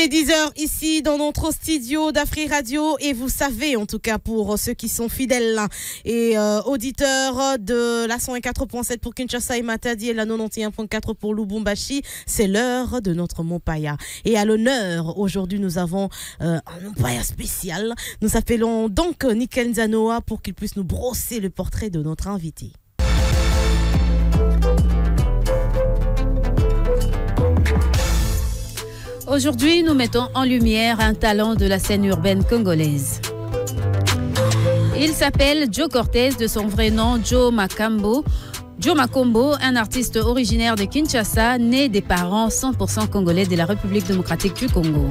est 10h ici dans notre studio d'Afri Radio et vous savez, en tout cas pour ceux qui sont fidèles et auditeurs de la 104.7 pour Kinshasa et Matadi et la 91.4 pour Lubumbashi, c'est l'heure de notre Mopaya. Et à l'honneur, aujourd'hui nous avons un Mopaya spécial. Nous appelons donc Nickel Nzanoa pour qu'il puisse nous brosser le portrait de notre invité. Aujourd'hui, nous mettons en lumière un talent de la scène urbaine congolaise. Il s'appelle Joe Cortez, de son vrai nom Joe Makambo. Joe Makombo, un artiste originaire de Kinshasa, né des parents 100% congolais de la République démocratique du Congo.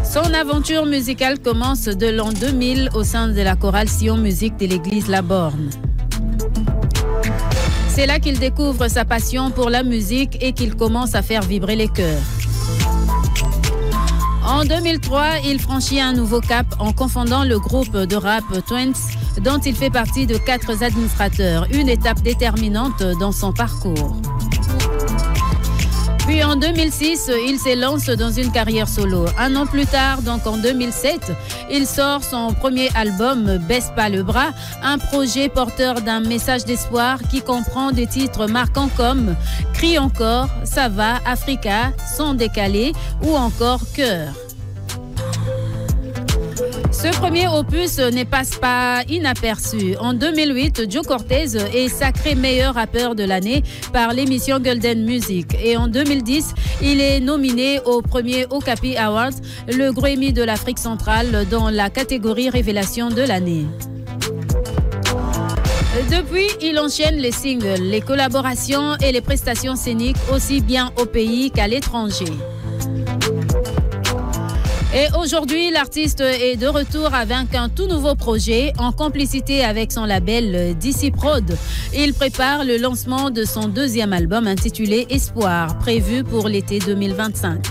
Son aventure musicale commence de l'an 2000 au sein de la chorale Sion Musique de l'église La Borne. C'est là qu'il découvre sa passion pour la musique et qu'il commence à faire vibrer les cœurs. En 2003, il franchit un nouveau cap en confondant le groupe de rap Twins, dont il fait partie de 4 administrateurs, une étape déterminante dans son parcours. Puis en 2006, il s'élance dans une carrière solo. Un an plus tard, donc en 2007, il sort son premier album « Baisse pas le bras », un projet porteur d'un message d'espoir qui comprend des titres marquants comme « Crie encore »,« Ça va »,« Africa »,« Son décalé » ou encore « Cœur ». Ce premier opus ne passe pas inaperçu. En 2008, Joe Cortez est sacré meilleur rappeur de l'année par l'émission Golden Music. Et en 2010, il est nominé au premier Okapi Awards, le Grammy de l'Afrique centrale, dans la catégorie Révélation de l'année. Depuis, il enchaîne les singles, les collaborations et les prestations scéniques aussi bien au pays qu'à l'étranger. Et aujourd'hui, l'artiste est de retour avec un tout nouveau projet en complicité avec son label DC Prod. Il prépare le lancement de son deuxième album intitulé Espoir, prévu pour l'été 2025.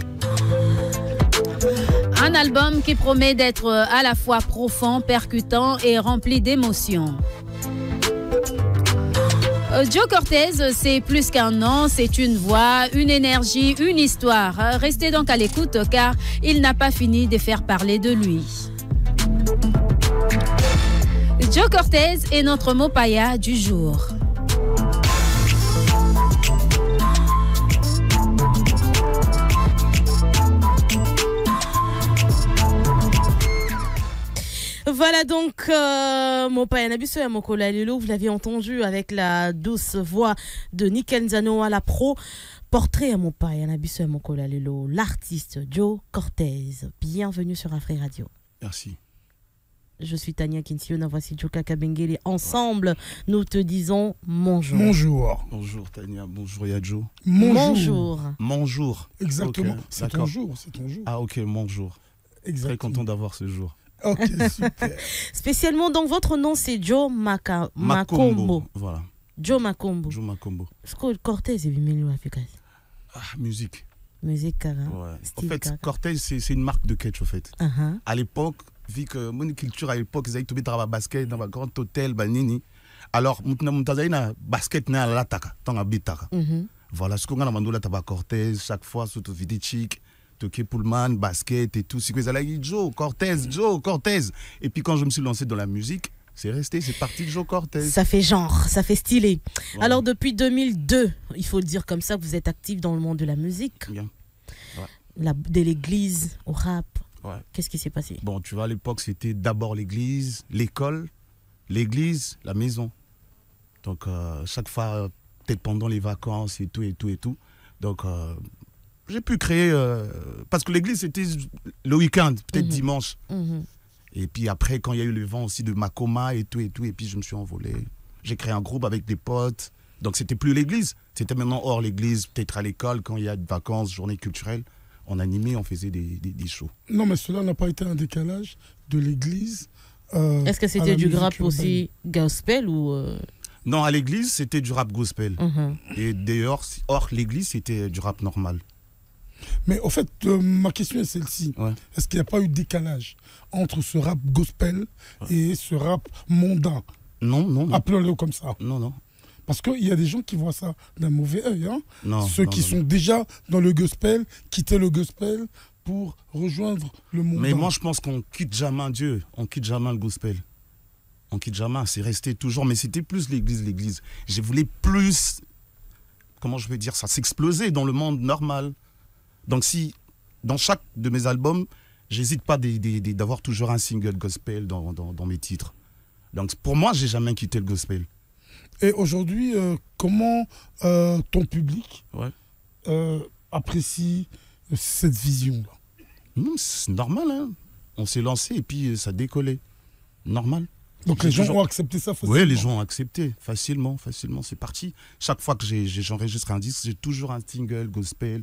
Un album qui promet d'être à la fois profond, percutant et rempli d'émotions. Joe Cortez, c'est plus qu'un nom, c'est une voix, une énergie, une histoire. Restez donc à l'écoute car il n'a pas fini de faire parler de lui. Joe Cortez est notre Mopaya du jour. Voilà donc Mopaya Nabiso et Mokola Lilo, vous l'avez entendu avec la douce voix de Nickel Nzanoa, la pro. Portrait à Mopaya Nabiso et Mokola Lilo, l'artiste Joe Cortez. Bienvenue sur Afri Radio. Merci. Je suis Tania Kinsiona, voici Joe Kakabengele. Ensemble, nous te disons bonjour. Bonjour. Bonjour Tania, bonjour Yadjo. Bonjour. Bonjour. Exactement, Okay, c'est ton jour, c'est ton jour. Ah ok, bonjour. Exactement. Très content d'avoir ce jour. Ok, super. Spécialement, donc votre nom c'est Joe Makombo. Voilà. Joe Makombo. Joe Makombo. Ce que Cortez est venu efficace. Ah, musique. Musique, cara. Ouais. En Style, fait, cara. Cortez, c'est une marque de catch, en fait. Uh-huh. À l'époque, vu que mon culture à l'époque, ils avaient tout dans le basket, dans un grand hôtel, banini. Alors, mon basket n'a la taka, tant à bitaka. Voilà, ce qu'on a demandé là, t'as Cortez, chaque fois, surtout Vidichik. Toké Pullman, basket et tout. C'est que ça dit Joe Cortez. Et puis quand je me suis lancé dans la musique, c'est resté, c'est parti de Joe Cortez. Ça fait genre, ça fait stylé. Ouais. Alors depuis 2002, il faut le dire comme ça, vous êtes actif dans le monde de la musique. Bien. Ouais. De l'église au rap. Ouais. Qu'est-ce qui s'est passé? Bon, tu vois, à l'époque, c'était d'abord l'église, l'école, l'église, la maison. Donc chaque fois, peut-être pendant les vacances et tout. Donc j'ai pu créer, parce que l'église c'était le week-end, peut-être dimanche. Et puis après, quand il y a eu le vent aussi de Makoma et tout, et puis je me suis envolé. J'ai créé un groupe avec des potes. Donc c'était plus l'église, c'était maintenant hors l'église, peut-être à l'école, quand il y a des vacances, journées culturelles. On animait, on faisait des shows. Non, mais cela n'a pas été un décalage de l'église. Est-ce que c'était du rap aussi gospel ou Non, à l'église, c'était du rap gospel. Et d'ailleurs, hors l'église, c'était du rap normal. Mais au fait, ma question est celle-ci. Ouais. Est-ce qu'il n'y a pas eu de décalage entre ce rap gospel et ce rap mondain? Non. Appelons-le comme ça. Non. Parce qu'il y a des gens qui voient ça d'un mauvais œil. Hein. Non, Ceux qui sont déjà dans le gospel, quitter le gospel pour rejoindre le monde. Mais moi, je pense qu'on quitte jamais Dieu. On quitte jamais le gospel. On quitte jamais. C'est resté toujours. Mais c'était plus l'église. Je voulais plus, comment je vais dire ça, s'exploser dans le monde normal. Donc si, dans chaque de mes albums, j'hésite pas d'avoir toujours un single gospel dans mes titres. Donc pour moi, j'ai jamais quitté le gospel. Et aujourd'hui, comment ton public apprécie cette vision-là? C'est normal, hein. On s'est lancé et puis ça a décollé. Normal. Donc les gens ont accepté ça facilement? Oui, les gens ont accepté facilement, c'est parti. Chaque fois que j'enregistre un disque, j'ai toujours un single gospel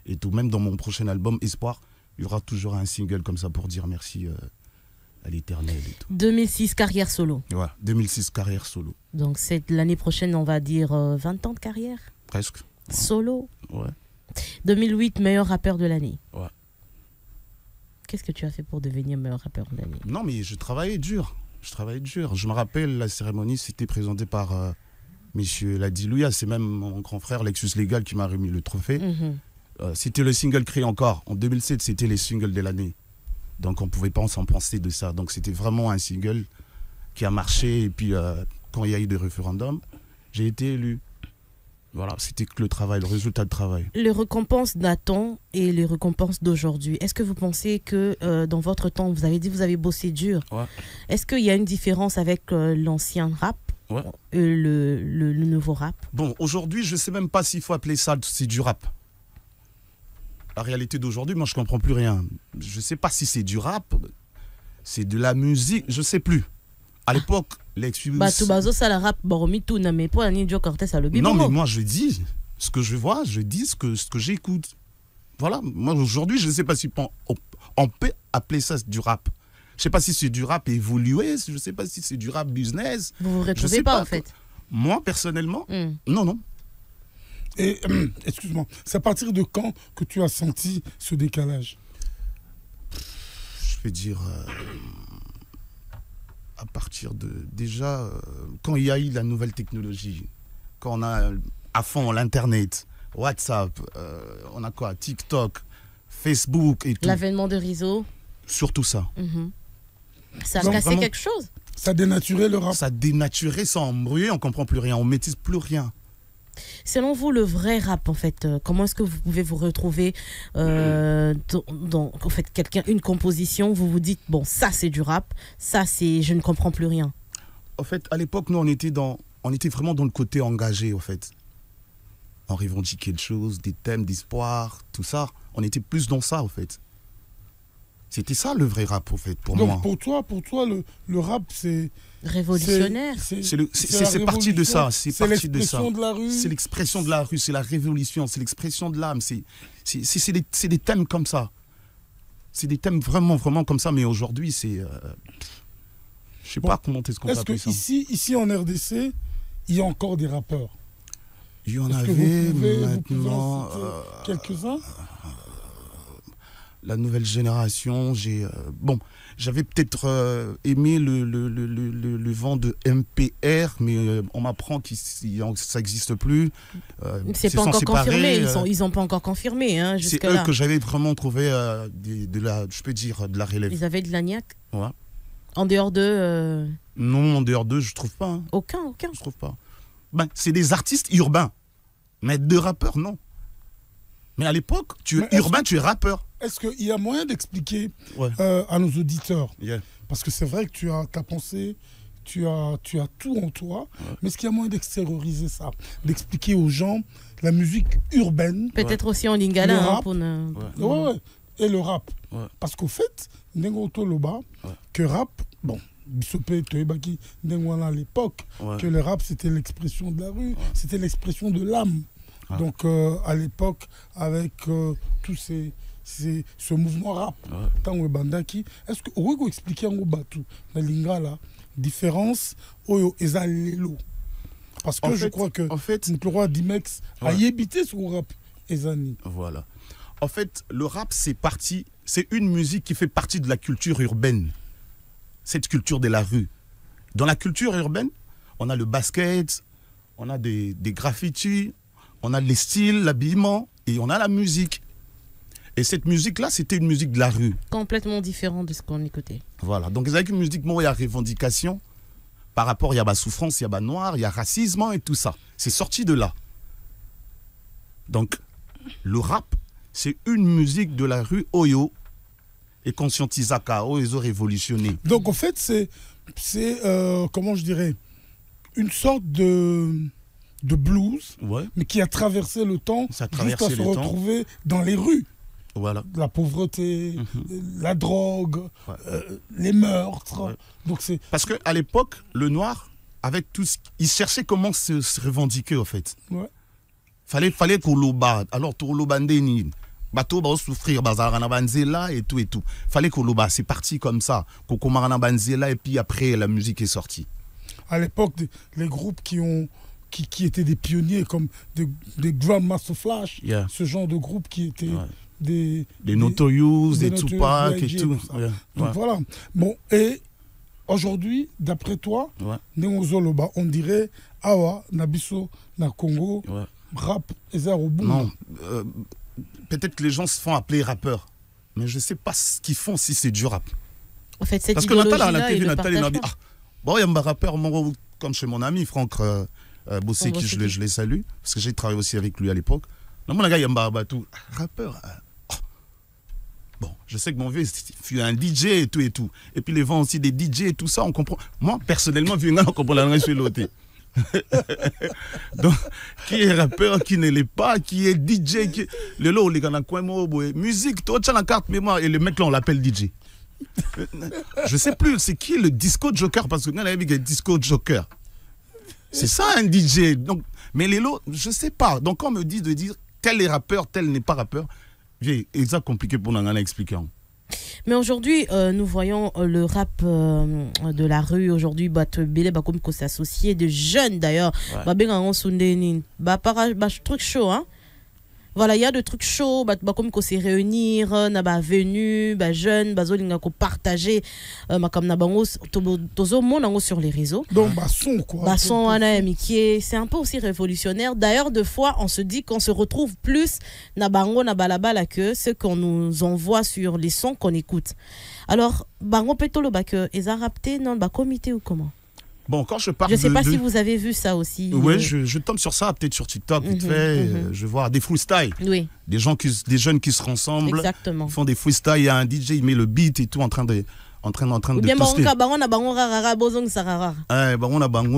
et tout. Même dans mon prochain album, Espoir, il y aura toujours un single comme ça pour dire merci à l'Éternel et tout. 2006, carrière solo. Ouais, 2006, carrière solo. Donc c'est l'année prochaine, on va dire 20 ans de carrière. Presque. Ouais. Solo. Ouais. 2008, meilleur rappeur de l'année. Ouais. Qu'est-ce que tu as fait pour devenir meilleur rappeur de l'année? Non, mais je travaillais dur. Je me rappelle, la cérémonie, c'était présenté par Monsieur Ladilouia. C'est même mon grand frère, Lexus Légal, qui m'a remis le trophée. C'était le single créé encore. En 2007, c'était les singles de l'année. Donc on ne pouvait pas s'en penser de ça. Donc c'était vraiment un single qui a marché. Et puis quand il y a eu des référendums, j'ai été élu. Voilà, c'était que le travail, le résultat de travail. Les récompenses d'antan et les récompenses d'aujourd'hui, est-ce que vous pensez que dans votre temps, vous avez dit que vous avez bossé dur? Ouais. Est-ce qu'il y a une différence avec l'ancien rap et le nouveau rap? Bon, aujourd'hui, je ne sais même pas s'il faut appeler ça c'est du rap. La réalité d'aujourd'hui, moi, je ne comprends plus rien. Je ne sais pas si c'est du rap, c'est de la musique, je ne sais plus. À l'époque, non, mais moi, je dis ce que je vois, je dis ce que j'écoute. Voilà, moi, aujourd'hui, je ne sais pas si on peut appeler ça du rap. Je ne sais pas si c'est du rap évolué, je ne sais pas si c'est du rap business. Vous ne vous retrouvez pas, en fait? Moi, personnellement, non. Et, excuse-moi, c'est à partir de quand que tu as senti ce décalage? Je vais dire, à partir de, déjà, quand il y a eu la nouvelle technologie, quand on a à fond l'Internet, WhatsApp, on a quoi, TikTok, Facebook et tout. L'avènement de Rizzo. Surtout ça. Ça a cassé vraiment quelque chose? Ça a dénaturé le rap? Ça a dénaturé, ça a embrouillé, on ne comprend plus rien, on ne maîtrise plus rien. Selon vous, le vrai rap, en fait, comment est-ce que vous pouvez vous retrouver dans en fait, une composition, vous vous dites, bon, ça c'est du rap, ça c'est je ne comprends plus rien? En fait, à l'époque, nous, on était vraiment dans le côté engagé, en fait. On revendiquait des choses, des thèmes d'espoir, tout ça. On était plus dans ça, en fait. C'était ça le vrai rap, en fait, pour moi. Donc pour toi, le rap, c'est... révolutionnaire. C'est parti de ça. C'est l'expression de la rue. C'est l'expression de la rue, c'est la révolution, c'est l'expression de l'âme. C'est des thèmes comme ça. C'est des thèmes vraiment, vraiment comme ça. Mais aujourd'hui, c'est... je sais pas comment est-ce qu'on peut appeler ça. Est-ce qu'ici, en RDC, il y a encore des rappeurs? Il y en avait maintenant... quelques-uns? La nouvelle génération, j'avais peut-être aimé le vent de MPR, mais on m'apprend que ça n'existe plus. C'est pas encore confirmé, ils n'ont pas encore confirmé. Hein, c'est eux que j'avais vraiment trouvé de la relève. Ils avaient de l'agnac? Ouais. En dehors d'eux Non, en dehors d'eux, je trouve pas. Hein. Aucun. Je trouve pas. C'est des artistes urbains, mais de rappeurs, non. Mais à l'époque, tu es urbain, tu es rappeur. Est-ce qu'il y a moyen d'expliquer à nos auditeurs Parce que c'est vrai que tu as ta pensée, tu as tout en toi, mais est-ce qu'il y a moyen d'extérioriser ça? D'expliquer aux gens la musique urbaine? Peut-être aussi en lingala. Et le rap. Parce qu'au fait, que rap, bon, à l'époque, que le rap c'était l'expression de la rue, c'était l'expression de l'âme. Donc à l'époque, avec tous ce mouvement rap, est-ce que vous pouvez expliquer en Batu, la lingala, différence oyo ezalelo? Parce que je crois que le roi Dimex a yébité son rap ezani. Voilà. En fait, le rap, c'est une musique qui fait partie de la culture urbaine. Cette culture de la rue. Dans la culture urbaine, on a le basket, on a des graffitis, on a les styles, l'habillement et on a la musique. Et cette musique-là, c'était une musique de la rue. Complètement différent de ce qu'on écoutait. Voilà. Donc, avec une musique, il y a revendication. Par rapport, il y a la souffrance, il y a le noir, il y a racisme et tout ça. C'est sorti de là. Donc, le rap, c'est une musique de la rue Oyo et conscientisaka, ils ont révolutionné. Donc, en fait, c'est comment je dirais, une sorte de blues, ouais. mais qui a traversé le temps jusqu'à se retrouver dans les rues. Voilà. La pauvreté, la drogue, ouais. Les meurtres. Ouais. Donc c'est... Parce qu'à l'époque, le noir, avec tout ce... il cherchait comment se revendiquer, en fait. Ouais. Fallait qu'on l'oba. Alors, tout l'obandéni. Bateau va souffrir, bazarana banzela et tout et tout. Fallait qu'on l'oba. C'est parti comme ça. Kokomarana banzela et puis après, la musique est sortie. À l'époque, les groupes qui étaient des pionniers comme des Grandmaster Flash, yeah. Ce genre de groupe qui étaient... Ouais. Des Notorious, des Tupac et tout. Ouais. Donc voilà. Bon, et aujourd'hui, d'après toi, Néozoloba, on dirait Awa, Nabiso, na Congo, rap et Zarobou. Non, peut-être que les gens se font appeler rappeurs, mais je ne sais pas ce qu'ils font si c'est du rap. En fait, cette parce que Nathalie, il m'a dit, bon, il y a un rappeur, comme chez mon ami Franck Bossé, qui je les salue, parce que j'ai travaillé aussi avec lui à l'époque. Non, mon gars, il y a un rappeur. Bon, je sais que mon vieux, il a un DJ et tout et tout. Et puis les vents aussi des DJ et tout ça, on comprend. Moi, personnellement, vu on comprend la langue sur l'autre. Donc, qui est rappeur, qui ne l'est pas, qui est DJ, qui... Le lot, les gars, musique, toi, tu as la carte mémoire, et le mec là, on l'appelle DJ. Je sais plus, c'est qui le disco joker, parce que nous, on avait dit disco joker. C'est ça un DJ. Donc, mais les lots, je sais pas. Donc, quand on me dit de dire tel est rappeur, tel n'est pas rappeur, c'est exact compliqué pour nous expliquer. Mais aujourd'hui, nous voyons le rap de la rue. Aujourd'hui, comme s'associer de jeunes d'ailleurs. Truc chaud, hein. Voilà, il y a des trucs chauds, comme qu'on s'est réunir, na ba venu, ba jeune, ba zolinga ko partager, comme na bango tozo monango sur les réseaux. Donc basson quoi. Basson ana amitié, c'est un peu aussi révolutionnaire. D'ailleurs, deux fois, on se dit qu'on se retrouve plus na bango na balabala que ce qu'on nous envoie sur les sons qu'on écoute. Alors, bango petolo ba que eza rapté non ba comité ou comment? Bon, quand je parle je ne sais pas si vous avez vu ça aussi. Oui, je tombe sur ça, peut-être sur TikTok, vite fait. Je vois des freestyles. Oui. Des jeunes qui se rassemblent. Exactement. Font des freestyles. Il y a un DJ, il met le beat et tout en train de bien,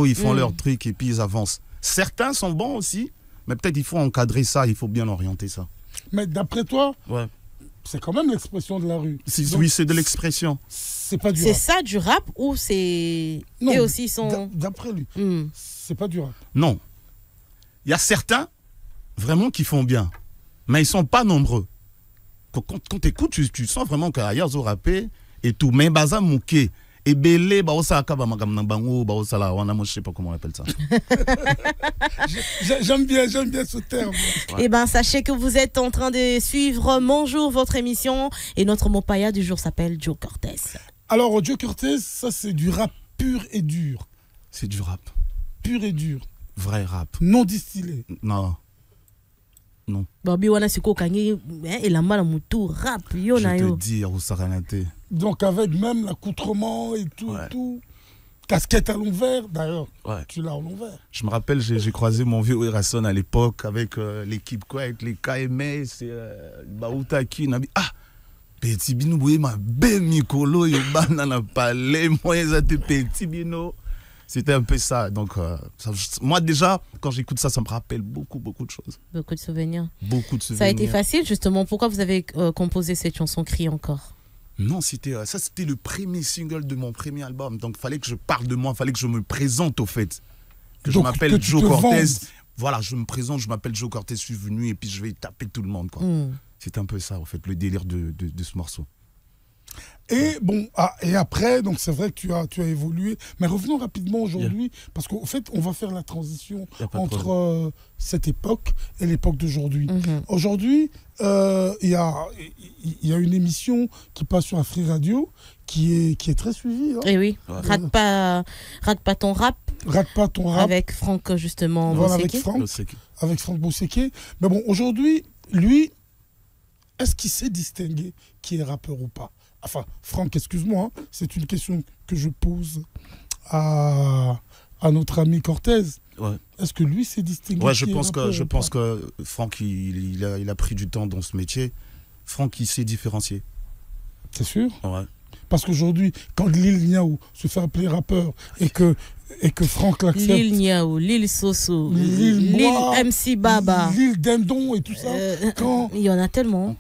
ils font leur truc et puis ils avancent. Certains sont bons aussi, mais peut-être il faut encadrer ça, il faut bien orienter ça. Mais d'après toi, c'est quand même l'expression de la rue. Oui, c'est de l'expression. C'est pas du rap. C'est ça du rap ou c'est... Non, et aussi son... d'après lui, c'est pas du rap. Non. Il y a certains, vraiment, qui font bien. Mais ils sont pas nombreux. Quand tu écoutes, tu sens vraiment qu'il y a des rappés et tout. Mais baza mouké. Et belé, je sais pas comment on appelle ça. J'aime bien ce terme. Ouais. Eh bien, sachez que vous êtes en train de suivre Bonjour, votre émission. Et notre mopaya du jour s'appelle Joe Cortez. Alors, Joe Cortez, ça c'est du rap pur et dur. C'est du rap. Pur et dur. Vrai rap. Non distillé. Non. Non. Babi wana siko kangi et la mala mutu rap yo na yo. Je te dis au Saranate. Donc avec même l'accoutrement et tout et tout. Casquette à l'envers d'ailleurs. Ouais. Tu l'as à l'envers. Je me rappelle, j'ai croisé mon vieux Erason à l'époque avec l'équipe quoi, avec les KMS, Baoutaki, Nabi. Ah, petit bino boye ma belle Mikolo yo banana palais moi ça te petit bino. C'était un peu ça. Donc, moi, déjà, quand j'écoute ça, ça me rappelle beaucoup de choses. Beaucoup de souvenirs. Beaucoup de souvenirs. Ça a été facile, justement. Pourquoi vous avez composé cette chanson Crie encore? Non, c'était le premier single de mon premier album. Donc, il fallait que je parle de moi, il fallait que je me présente, au fait. Que je m'appelle Joe Cortez. Voilà, je me présente, je m'appelle Joe Cortez, je suis venu et puis je vais taper tout le monde, quoi. C'est un peu ça, en fait, le délire de ce morceau. Et bon, et après, donc c'est vrai que tu as évolué. Mais revenons rapidement aujourd'hui, parce qu'en fait, on va faire la transition entre cette époque et l'époque d'aujourd'hui. Aujourd'hui, il y a une émission qui passe sur Afrique Radio qui est très suivie. Hein. Et oui, rate pas ton rap. Rate pas ton rap. Avec Franck, justement, voilà, Bosséké. Avec Franck Bosséké. Mais bon, aujourd'hui, lui, est-ce qu'il s'est distingué qui est rappeur ou pas? Enfin, Franck, excuse-moi, hein, c'est une question que je pose à notre ami Cortez. Ouais. Est-ce que lui s'est distingué? Ouais, je pense que Franck, il a pris du temps dans ce métier. Franck, il s'est différencié. C'est sûr? Ouais. Parce qu'aujourd'hui, quand Lil Niaou se fait appeler rappeur et que Franck l'accepte... Lil Niaou, Lil Soso, Lil MC Baba, Lil Dindon et tout ça. Il y en a tellement.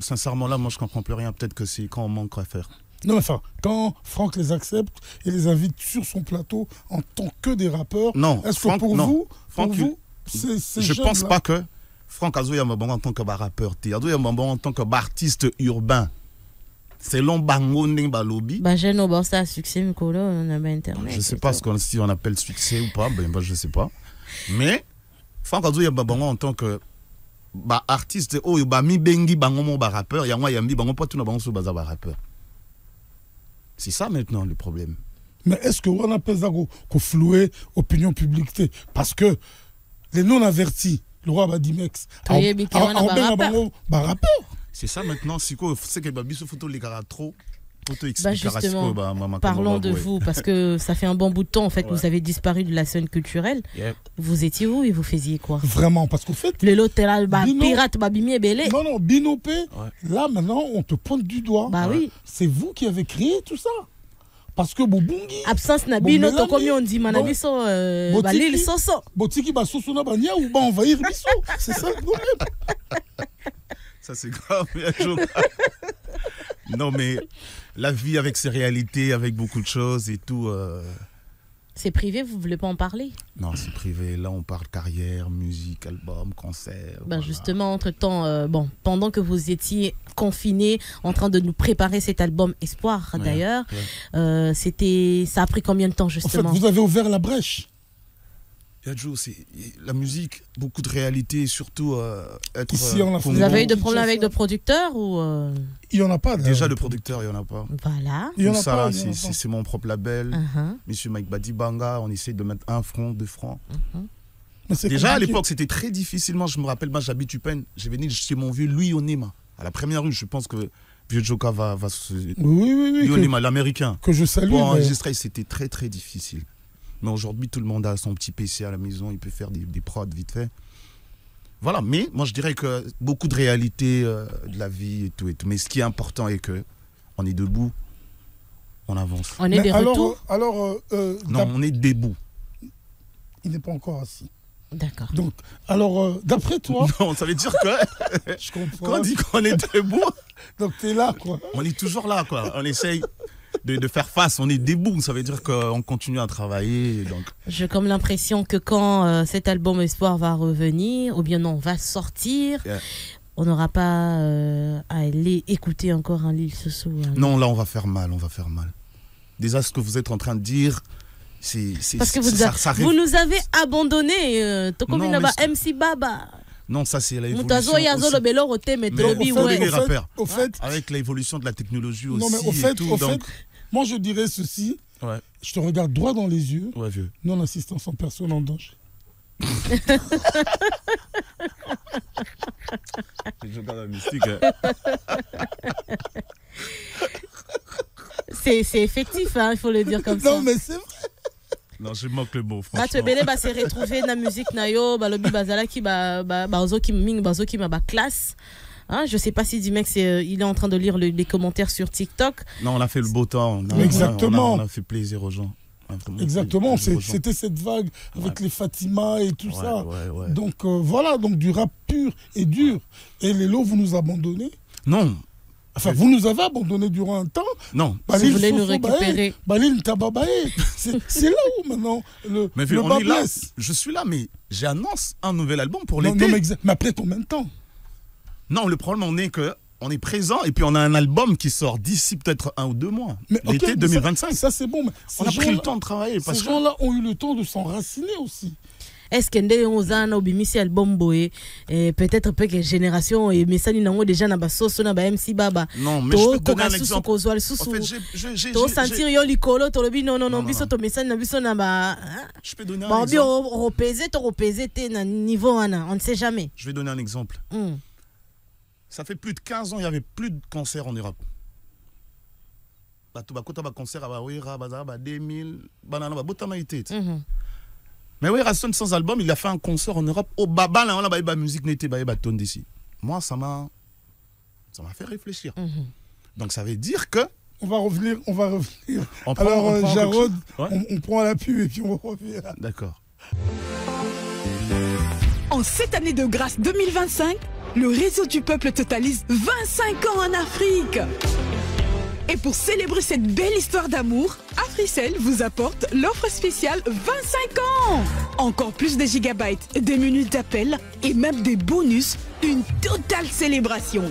Sincèrement, là, moi, je comprends plus rien. Peut-être que c'est quand on manque à faire. Non, mais enfin, quand Franck les accepte et les invite sur son plateau en tant que des rappeurs, non, est-ce que pour vous, c'est je pense pas que Franck Azoya Mabongo en tant que rappeur, Azoya Mabongo en tant qu'artiste urbain. C'est long bango ning balobi. Bah j'ai no bossa succès Mikolo on a internet. Je sais pas si on appelle succès ou pas, je sais pas. Mais Franck Azoya Mabongo en tant que artiste mi bengi bango mo rappeur, ya moi yambi bango pas tout na bango so baza rappeur. C'est ça maintenant le problème. Mais est-ce que on appelle ça qu'on flouer opinion publique? Parce que les non avertis, le roi Badimex, rappeur. C'est ça maintenant, c'est que Babiso photo les gars trop. Justement, parlons de vous, parce que ça fait un bon bout de temps en fait, vous avez disparu de la scène culturelle. Vous étiez où et vous faisiez quoi? Vraiment, parce qu'au fait... Le lotel, pirate, babimi et belé. Non, Binopé, là maintenant on te pointe du doigt. Bah oui. C'est vous qui avez créé tout ça. Parce que Bobungi... Absence na bino, comme on dit, manabiso, Lil Soso. Botiki, Soso na bania ou envahir biso. C'est ça le problème. Ça c'est grave, non mais la vie avec ses réalités, avec beaucoup de choses et tout. C'est privé, vous voulez pas en parler? Non, c'est privé. Là, on parle carrière, musique, album, concert. Voilà. Justement, entre-temps, pendant que vous étiez confinés, en train de nous préparer cet album Espoir, d'ailleurs, ça a pris combien de temps, justement? En fait, vous avez ouvert la brèche. Yadjo, c'est la musique, beaucoup de réalité, surtout être... Ici, vous avez eu des problèmes avec des producteurs ou Il n'y en a pas. Déjà, le producteur, il n'y en a pas. Voilà. Tout ça, c'est mon propre label. Monsieur Mike Badibanga, on essaie de mettre 1 franc, 2 francs. Déjà, à l'époque, c'était très difficile. Moi, je me rappelle, moi, j'habite Upen. J'ai venu chez mon vieux Louis Onema. À la première rue, je pense que Vieux Joka va se... Oui. Louis Onema, l'américain. Que je salue. Pour enregistrer, c'était très, très difficile. Mais aujourd'hui, tout le monde a son petit PC à la maison, il peut faire des prods vite fait. Voilà, mais moi je dirais que beaucoup de réalité de la vie et tout. Mais ce qui est important est que on est debout, on avance. On est des retours. Non, on est debout. Il n'est pas encore assis. D'accord. Donc, d'après toi... Non, ça veut dire que... Je comprends. Quand on dit qu'on est debout... Donc tu es là, quoi. On est toujours là, quoi. On essaye... De faire face, on est debout, ça veut dire qu'on continue à travailler. Donc. J'ai comme l'impression que quand cet album Espoir va revenir, ou bien non, va sortir, on n'aura pas à aller écouter encore un Lil Soso. Non, là on va faire mal. Déjà ce que vous êtes en train de dire, c'est parce que vous nous avez abandonnés. MC Baba. Non, ça c'est l'évolution. Au fait, avec l'évolution de la technologie aussi. Non, mais au fait, moi je dirais ceci. Ouais. Je te regarde droit dans les yeux. Ouais, vieux. Non-assistance en personne en danger. C'est effectif, hein, il faut le dire comme ça. Non, mais c'est vrai. Non, je manque le mot, franchement. C'est retrouvé dans la musique nayo, lobi bazala qui ma classe. Hein, je sais pas si Dimex il est en train de lire les commentaires sur TikTok. Non, on a fait le beau temps. Exactement. On a fait plaisir aux gens. Exactement, c'était cette vague avec les Fatima et tout ça. Ouais. Donc voilà, donc du rap pur et dur. Et les lots, vous nous abandonnez? Non. Enfin, vous nous avez abandonné durant un temps. Non. Si vous voulez nous récupérer. C'est là où maintenant le on est là. Je suis là, mais j'annonce un nouvel album pour l'été. Mais après combien de temps? Non, le problème on est que on est présent et puis on a un album qui sort d'ici peut-être 1 ou 2 mois. L'été 2025. Ça c'est bon. Mais on a pris le temps de travailler. Ces gens-là ont eu le temps de s'enraciner aussi. Est-ce que ndé ozana obimisi album boy peut-être peu que génération et mesani nango déjà na basoso na ba MC Baba. Non, mais je peux te donner un exemple. En fait, to sentir yo likolo to lobi non biso to mesani na biso na ba. Je peux donner un exemple. Repéser te na niveau ana, on ne sait jamais. Je vais donner un exemple. Ça fait plus de 15 ans, il n'y avait plus de concerts en Europe. Bato bakota ba concert ba wira ba 2000 banana ba botamaité. Mais oui, Rasson sans album, il a fait un concert en Europe. Au Baba, là, on a la musique n'était pas bâton d'ici. Moi, ça m'a fait réfléchir. Donc, ça veut dire que. On va revenir. Alors, Jarod, on prend la pub et puis on revient. D'accord. En cette année de grâce 2025, le réseau du peuple totalise 25 ans en Afrique. Et pour célébrer cette belle histoire d'amour, Africell vous apporte l'offre spéciale 25 ans. Encore plus de gigabytes, des minutes d'appel et même des bonus, une totale célébration.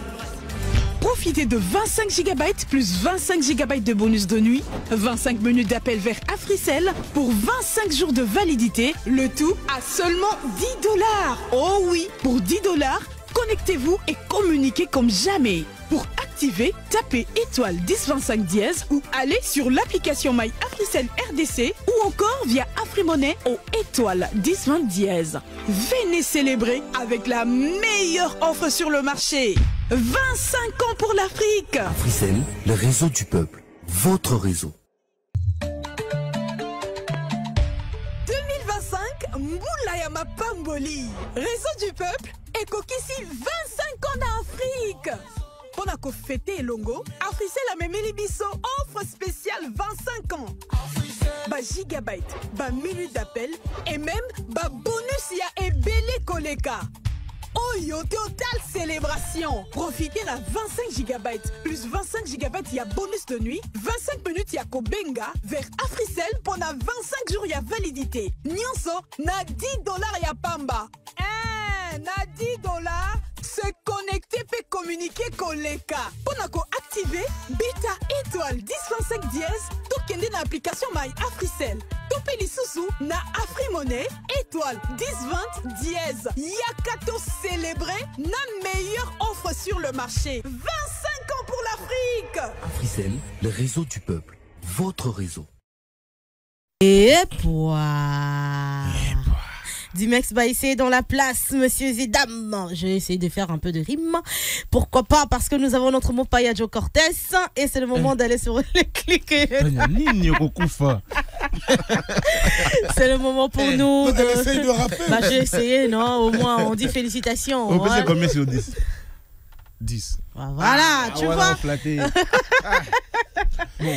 Profitez de 25 gigabytes plus 25 gigabytes de bonus de nuit, 25 minutes d'appel vers Africell pour 25 jours de validité, le tout à seulement $10. Oh oui, pour $10, connectez-vous et communiquez comme jamais. Pour activer, tapez étoile 1025 dièse ou allez sur l'application My Africell RDC ou encore via AfriMoney au étoile 1020 dièse. Venez célébrer avec la meilleure offre sur le marché. 25 ans pour l'Afrique. Africell, le réseau du peuple. Votre réseau. 2025, Mboula Yama Pamboli. Réseau du peuple et Kokisi 25 ans d'Afrique. Pour fêter Elongo, Africell a même Bisso offre spéciale 25 ans. Ba gigabyte, ba minute d'appel et même ba bonus ya ebele koleka. Oh yo, total célébration. Profitez la 25 gigabytes plus 25 gigabytes ya bonus de nuit, 25 minutes ya kobenga vers Africell pendant 25 jours ya validité. Nyonso na $10 ya pamba. Na $10. Se connecter peut communiquer koleka. Pour activer beta étoile 1025 dièse, tout kende na application My Africell. Tout peli sousou na AfriMoney étoile 1020 dièse. Yakato célébrer na meilleure offre sur le marché. 25 ans pour l'Afrique. Africell, le réseau du peuple. Votre réseau. Et poids. Dimex Baïsé dans la place, monsieur et dames. Je vais essayer de faire un peu de rime. Pourquoi pas? Parce que nous avons notre mot paille à Joe Cortez. Et c'est le moment d'aller sur le clic. C'est le moment pour nous de. Essaye de rapper. Bah, j'ai essayé, non? Au moins, on dit félicitations. On peut dire combien sur 10? 10. Voilà, tu vois. Bon,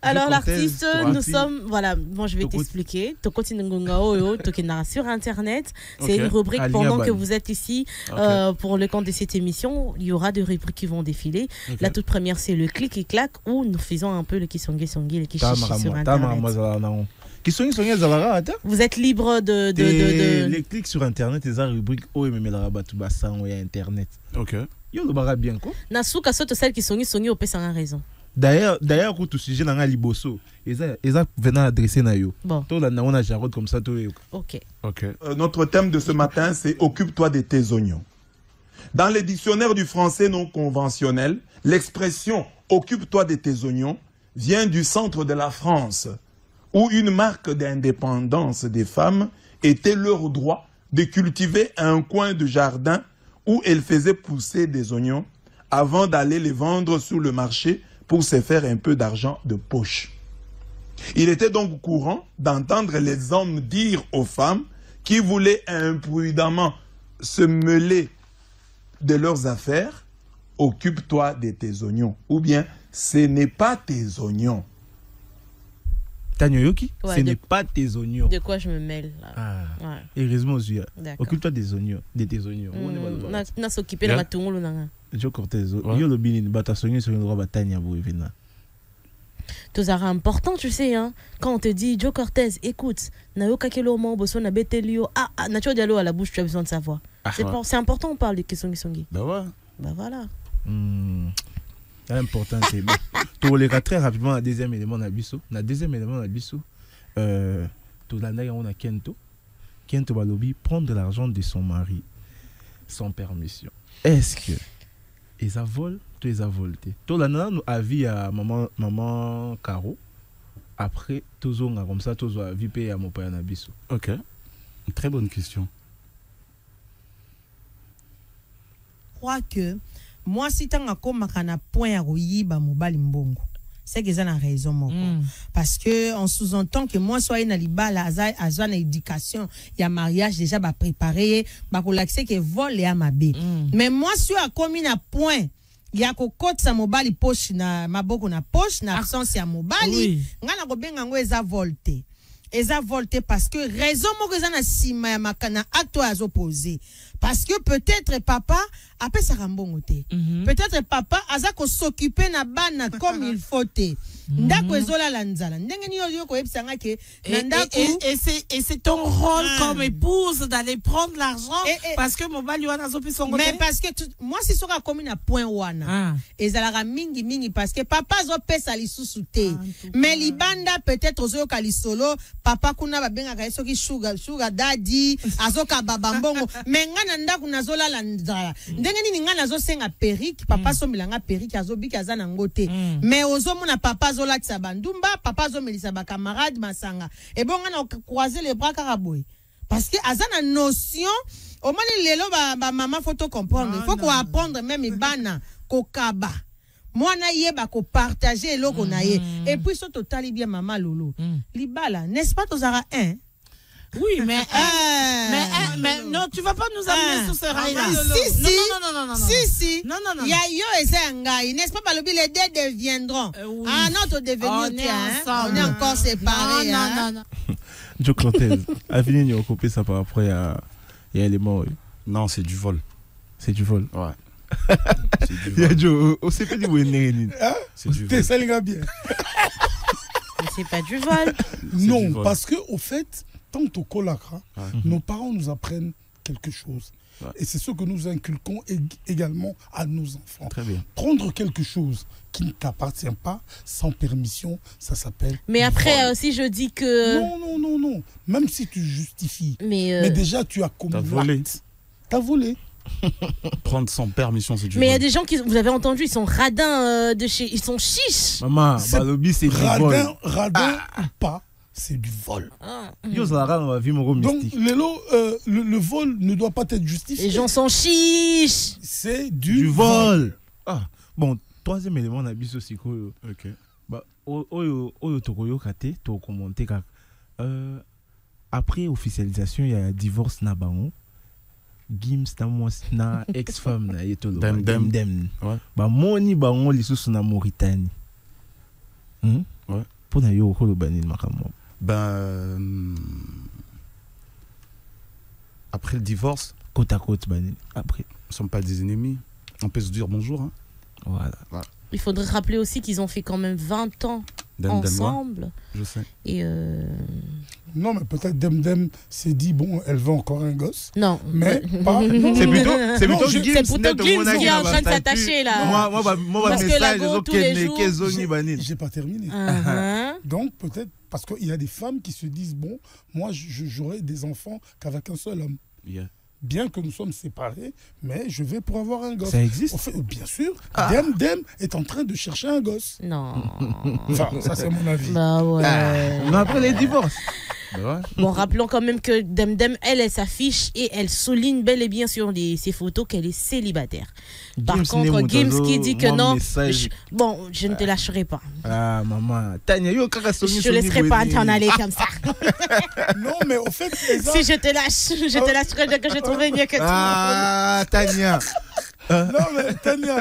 alors l'artiste, nous sommes, voilà, bon je vais t'expliquer. Sur Internet, c'est une rubrique pendant que vous êtes ici pour le compte de cette émission. Il y aura des rubriques qui vont défiler. La toute première c'est le clic et clac où nous faisons un peu le kisongi songi, le kishishi sur Internet. Vous êtes libre de... Les clics sur Internet, les rubriques Internet. Ok. Yo le bara bien quoi. Nasuka soto celle qui songi au pesa raison. D'ailleurs pour tout sujet dans liboso, eza venant adresser na yo. Bon. Toi là on a Jarod comme ça toi. OK. Notre thème de ce matin c'est occupe-toi de tes oignons. Dans le dictionnaire du français non conventionnel, l'expression occupe-toi de tes oignons vient du centre de la France où une marque d'indépendance des femmes était leur droit de cultiver un coin de jardin où elles faisaient pousser des oignons avant d'aller les vendre sur le marché pour se faire un peu d'argent de poche. Il était donc courant d'entendre les hommes dire aux femmes qui voulaient imprudemment se mêler de leurs affaires, « Occupe-toi de tes oignons » ou bien « Ce n'est pas tes oignons ». Tanyoyoki, ce n'est pas tes oignons. De quoi je me mêle là. Heureusement, occupe-toi des oignons, de tes oignons. On s'occuper de ma tourne. Joe Cortez, yo le binin, bata soigner sur une droit bataille pour venir. Tout ça important, tu sais, hein. Quand on te dit Joe Cortez, écoute, nayoka kelo mo boso na betelio, nacho dialo à la bouche, tu as besoin de savoir. C'est important, on parle de Kisongi Songi. Bah ouais. Bah voilà. Important, c'est bon. Pour les très rapidement, le deuxième élément d'abisso. Le deuxième élément d'abisso, tout l'année, on a Kento. Kento Balobi prendre de l'argent de son mari sans permission. Est-ce que ils a volé, tout les a volé? Tout l'année, nous avis à maman Caro. Après, tout on a comme ça, tout a vu payer à mon père d'abisso. Ok. Une très bonne question. Je crois que moi, si tu as un point à royiba mobile mbongo, c'est que ça a raison. Parce que on sous-entend que moi, soit une libala, à une éducation, il y a mariage déjà préparé, pour l'accès que vol et à ma bé. Mais moi, si tu as commis un point, il y a que côté sa mobile poche na maboko na poche na absence ya mobile, ngana ko benga ngo eza volté. Eza volté parce que raison mo que ça na sima ya makana acte azo posé. Parce que peut-être papa après ça rambongo te. Peut-être papa aza ko s'occuper na bana comme il faut te. Ndako ezola la nzala. Ndenge ni yo ko ebisanga ke et c'est ton rôle comme épouse d'aller prendre l'argent parce que mobali wana zo son côté. Mais parce que moi si soka comme na point wana. Ezala mingi parce que papa zo pesa lisusu te. Mais libanda peut-être zo ka lisolo papa kuna ba benga ka soki sugar daddy azoka babambongo. Mais ngana ndako nazola la nzala. Ndenge nini ngana zo senga perike papa so milanga perike azobika za na ngote. Mais ozo mona papa zola tsa bandumba papa zo melisa ba camarade masanga. Et bon ngana croiser les bras karaboy. Parce que azana notion au moins lelo ba maman faut te comprendre. Il faut qu'on apprendre même ibana kokaba. Moi na yeba ko partager loko na ye. Et puis so totali bien maman lolo. Libala, n'est-ce pas tozara un? Oui, mais non, tu vas pas nous amener sur ce rail-là. Non. Si. Non. Ya yo esengai, n'est-ce pas balobi les deux deviendront. Ah non, tu devenir on est encore séparés. Non. Joe Clotel, Avini nous a coupé ça par après à l'élément. Non, c'est du vol. C'est du vol. Ouais. C'est du vol. Joe, on s'est fait du vol. C'est du vol. Ça les bien. C'est pas du vol. Non, parce que au fait, tant au Kolakra, nos parents nous apprennent quelque chose. Ouais. Et c'est ce que nous inculquons également à nos enfants. Très bien. Prendre quelque chose qui ne t'appartient pas sans permission, ça s'appelle. Mais après, si je dis que. Non. Même si tu justifies. Mais déjà, tu as commis. T'as volé. Prendre sans permission, c'est du vol. Mais il y a des gens qui, vous avez entendu, ils sont radins de chez. Ils sont chiches. Maman, Balobi, c'est du vol. Radin ou pas. C'est du vol. Donc, le vol ne doit pas être justifié. Les gens sont chiches. C'est du vol. Bon, troisième élément, on a vu aussi. Ok. Après officialisation, il y a divorce nabango. Gims na ex-femme na yetolo. Dem. Ba moni bango lisusu na Mauritanie. Ouais. Pour na yo ko lo banil makamo. Après le divorce, côte à côte, après. Ils ne sont pas des ennemis. On peut se dire bonjour. Hein. Voilà. Il faudrait rappeler aussi qu'ils ont fait quand même 20 ans ensemble. Je sais. Et non, mais peut-être Dem s'est dit, bon, elle veut encore un gosse. Non. Mais pas. C'est plutôt Gims qui est en train de s'attacher là. Moi, message, j'ai pas terminé. Donc, peut-être, parce qu'il y a des femmes qui se disent, bon, moi, j'aurai des enfants qu'avec un seul homme. Yeah. Bien que nous sommes séparés, mais je vais pour avoir un gosse. Ça existe? Bien sûr. Dem est en train de chercher un gosse. Non. Enfin, ça c'est mon avis. Bah ouais. Mais après les divorces. Bon, rappelons quand même que Dem, elle s'affiche et elle souligne bel et bien sur ses photos qu'elle est célibataire. Par contre, Gims qui dit que non, je ne te lâcherai pas. Ah, maman. Tania, je te laisserai pas t'en aller comme ça. Non, mais au fait, si je te lâcherai dès que je trouverai mieux que toi. Ah, Tania. Non, mais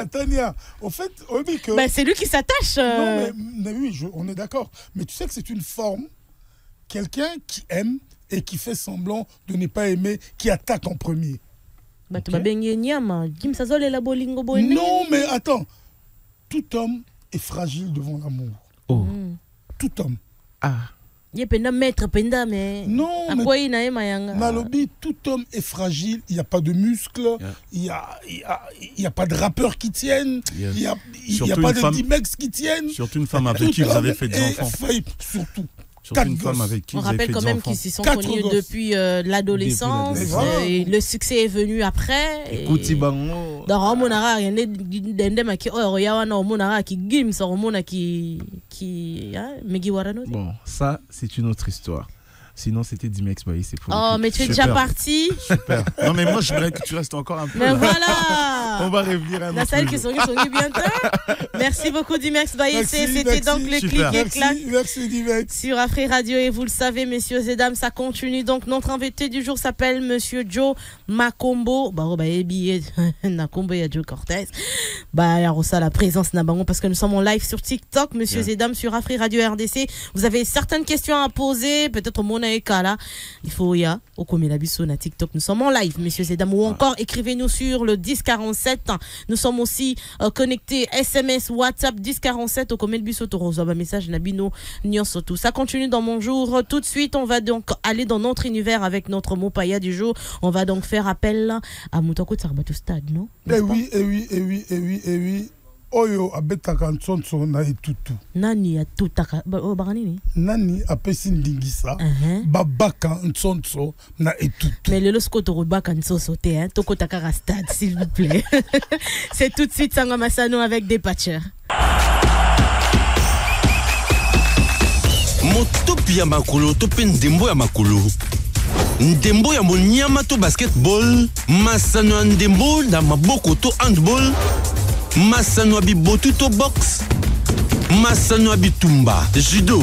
Tania, au fait, oui, que. C'est lui qui s'attache. Non, mais oui, on est d'accord. Mais tu sais que c'est une forme. Quelqu'un qui aime et qui fait semblant de ne pas aimer, qui attaque en premier. Non, mais attends. Tout homme est fragile devant l'amour. Oh. Tout homme. Ah. maître penda mais non, mais tout homme est fragile, il n'y a pas de muscles, il y a pas de rappeurs qui tiennent, il y a pas de D-Mex qui tiennent. Surtout une femme avec qui vous avez fait des enfants. Surtout. Une femme avec qui on rappelle quand même qu'ils s'y sont connus depuis l'adolescence. Et le succès est venu après. Dans Romonara, il y a des gens qui bon, ça, c'est une autre histoire. Sinon, c'était D-Mex Bailly, c'est pour. Oh, mais tu es déjà parti. Super. Non, mais moi, je voudrais que tu restes encore un peu. Mais voilà. On va revenir à la salle qui sont bientôt. Merci beaucoup, D-Mex Bailly. C'était donc le clic et clac. Merci, D-Mex. Sur Afri Radio. Et vous le savez, messieurs et dames, ça continue. Donc, notre invité du jour s'appelle Monsieur Joe Makombo. Nakombo, il y a Joe Cortez. Il y a la présence Nabango parce que nous sommes en live sur TikTok, messieurs et dames, sur Afri Radio RDC. Vous avez certaines questions à poser, peut-être au monde. Il faut au Komelabiso na TikTok. Nous sommes en live, messieurs et dames, ou encore écrivez-nous sur le 1047. Nous sommes aussi connectés SMS, WhatsApp 1047 au Komelabiso Torozo. Message Nabino Nyonso tout. Ça continue dans mon jour. Tout de suite, on va donc aller dans notre univers avec notre mot païa du jour. On va donc faire appel à Moutako Tsarbato Stade, non? Eh oui. Oyo abetaka nsonso na etutu. Nani atutaka baranini? Nani apesi ndingisa babaka nsonso na etutu. Mais le skoto robaka nsonso te hein, toko takara stade s'il vous plaît. C'est tout de suite Sanga Massano avec des patchers. Motopi ya makolo tope ndembo ya makolo. Ndembo ya monyama to basketball, Masano ndembo na maboko to handball. Masano Bibotu to box, Masano Bitumba, judo,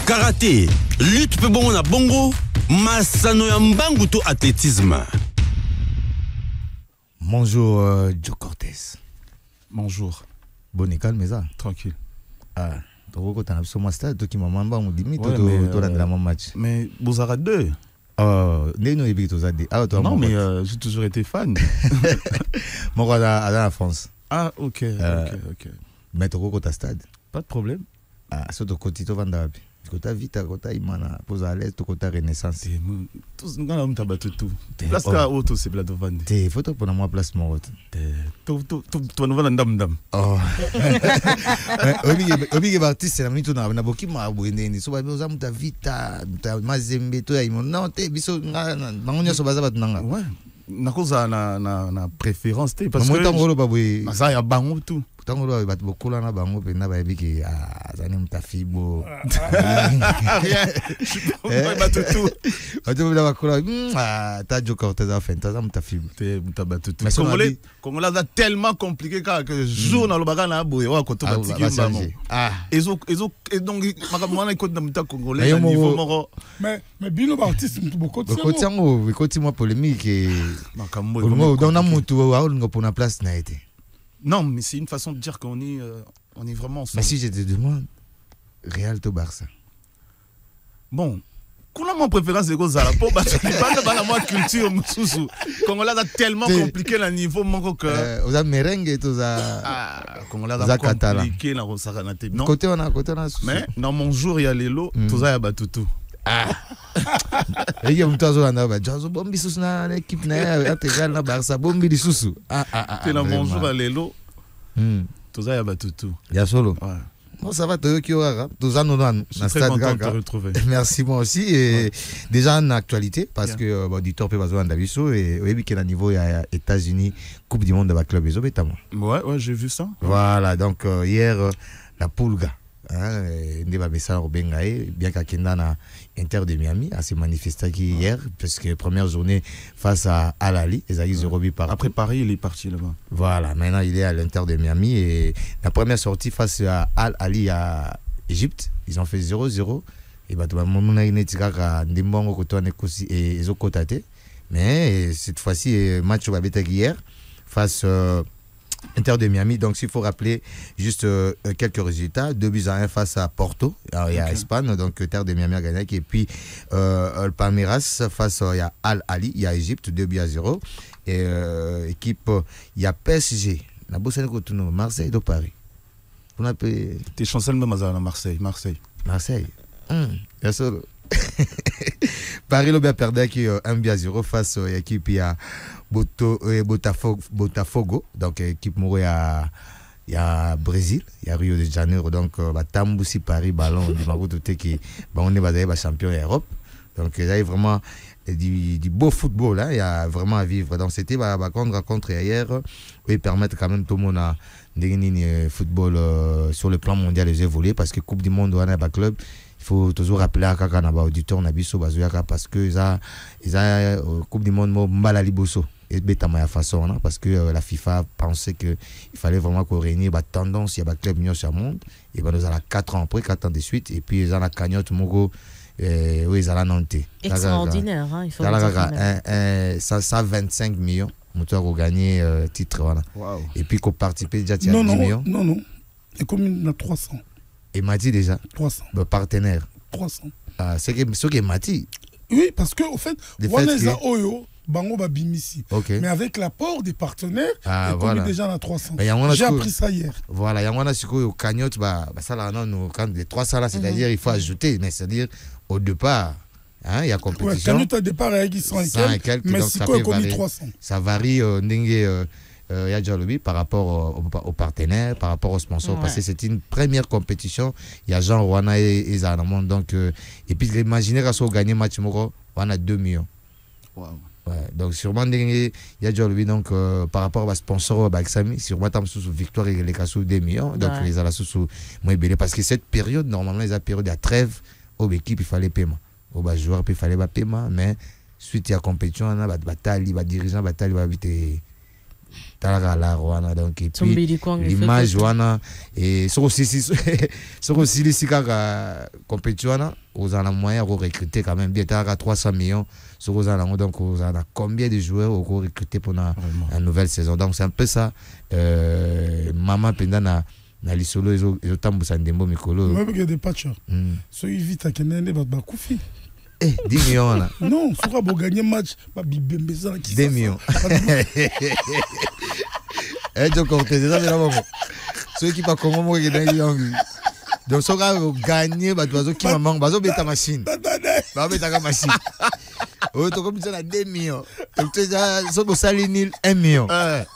karaté, lutte pe bongo na bongo, Masano ya mbangu to athlétisme. Bonjour Joe Cortez. Bonjour. Bon et calme ça. Tranquille. Ah, tu as un stade, tu as un match. Mais Bozara 2. Non, mais j'ai toujours été fan. Moi, à la France. Ah, ok. Mais tu as un stade. Pas de problème. Ah, c'est au côté de Vandabi. Tu as vite, tu as Imana, pose à l'aise, tu as Renaissance. Tous nous avons tout. Place qu'à auto, c'est Blato Vande. T'es photo pour moi, place mon auto. Tu nous vas dam. Oh. Obi artiste, c'est la minute où on a beaucoup de abonnés. So, nous avons ta vita, ta mazembe, tu as non, tu es biso, on sur bazar batanga. Ouais. Nakoza na préférence parce que ça y a bango tout. Pourtant on va beaucoup là na bango pe na ba biki azani mtafibo. Je pas tout. On va bakula ta Joe Cortez a fait ta mtafibo. Te mtabatu tout. Congolais a tellement compliqué que jour na lobaka na boye wa koto batiki mbamo. Et donc makamwana iko na mta congolais à niveau moro. Mais bino artiste beaucoup moi polémique. Non, mais c'est une façon de dire qu'on est vraiment ensemble. Mais si je te demande, Real to Barça. Bon, qu'on a mon préférence de Gozala, pour battre la culture, Congolais a tellement compliqué le niveau, que. Vous avez merengue, tout ça. Congolais a compliqué la Rosaranaté. Non. Côté on a. Mais dans mon jour, il y a les lots, tout ça, il y a Batutu. Il y a un tas de gens bombi sous na l'équipe na intégral na Barça bombi di susu. Tu là mon jour à l'élo. Tout ça y a Batutu. Il y a solo. Moi ça va te kiora. Tout ça nous donne na stade Gaga. Merci moi aussi et déjà en actualité parce que auditeur peut besoin d'aviso et oui qu'il y a niveau il y a États-Unis Coupe du monde de club les obétamment. Ouais, j'ai vu ça. Voilà, donc hier la Pulga bien qu'Akenda na Inter de Miami a se manifesté hier parce que première journée face à Al Ahly les Aïs 0-8 par après Paris il est parti là-bas. Voilà, maintenant il est à l'Inter de Miami et la première sortie face à Al Ahly à Égypte ils ont fait 0-0 et bah mon inetika ndembongo kotone kosi et ezokotate mais cette fois-ci match va être hier face Inter de Miami, donc s'il faut rappeler juste quelques résultats, 2-1 face à Porto, il y a Espagne, donc Inter de Miami a gagné, et puis le Palmeiras face à Al Ahly, il y a Égypte, 2-0, et équipe, il y a PSG, la Bossane Cotonou, Marseille de Paris. T'es chanceux même à Marseille. Marseille. Bien sûr. Paris Lobby a perdu 1-0 face à l'équipe Botafogo. Donc, équipe Mourou il y a Brésil, il y a Rio de Janeiro. Donc, Tamboussi Paris, ballon, on est champion d'Europe. Donc, il y a vraiment du beau football. Hein. Il y a vraiment à vivre. Donc, c'était ma rencontre hier. Oui, permettre quand même tout le monde à football sur le plan mondial de évoluer. Parce que Coupe du Monde, on a un club. Il faut toujours rappeler à Kaka Naba auditeur parce que ils ont Coupe du Monde mal à Liboso et Betamaya façon parce que la FIFA pensait que il fallait vraiment qu'on réunisse la tendance il y a club union sur le monde et ben nous allons 4 ans après 4 ans de suite et puis ils ont la cagnotte Mogo oui ils ont la Nantes extraordinaire hein, il faut 125 millions moteur pour gagner titre voilà wow. Et puis qu'on participe déjà 10 millions non et comme il a 300 et Mati déjà 300 le partenaire 300 c'est que Mati oui parce que au fait on les a Oyo Bango Babimisi. Okay. Mais avec l'apport des partenaires, et voilà. Déjà à 300. J'ai appris ça hier. Voilà, il y a un cagnotte, ça là, non, quand les 300 là, c'est-à-dire il faut ajouter, mais c'est-à-dire au départ, hein, il y a compétition. Cagnotte au départ, il y a 100 et quelques, mais c'est quoi comme 300. Ça varie par rapport aux partenaires, par rapport aux sponsors, parce que c'est une première compétition. Il y a Jean Rwanda et Zanamon, donc, et puis imaginez quand on gagne match, on a 2 millions. Wow. Ouais, donc sûrement il y a déjà donc par rapport à sponsor Baxami sûrement tam sous victoire et les cas sous 2 millions donc les ala sous moins belé parce que cette période normalement les période à trêve aux équipes il fallait paiement aux joueurs puis il fallait pas paiement mais suite à compétition on a bataille va dirigeant bataille va vite la Rwanda donc et puis l'image wana et sur aussi les sika compétition aux en moyen de recruter quand même bien 300 millions sur aux en donc on a combien de joueurs au recruter pour la nouvelle saison donc c'est un peu ça maman pendant na lisolo ils tambusa ndembo mikolo même que des patchers so vite à kenende ba kufi 10 millions là. Non, si on va gagner match, pas bibembe ça qui 2 millions. Eh donc Cortez, ça c'est là bon. Ceux qui pas comment moi qui dans donc si on va gagner bah toi qui maman bah ta machine. Bah ta machine. Oh tu comme ça là 2 millions. Donc tu ça so salinil 1 million.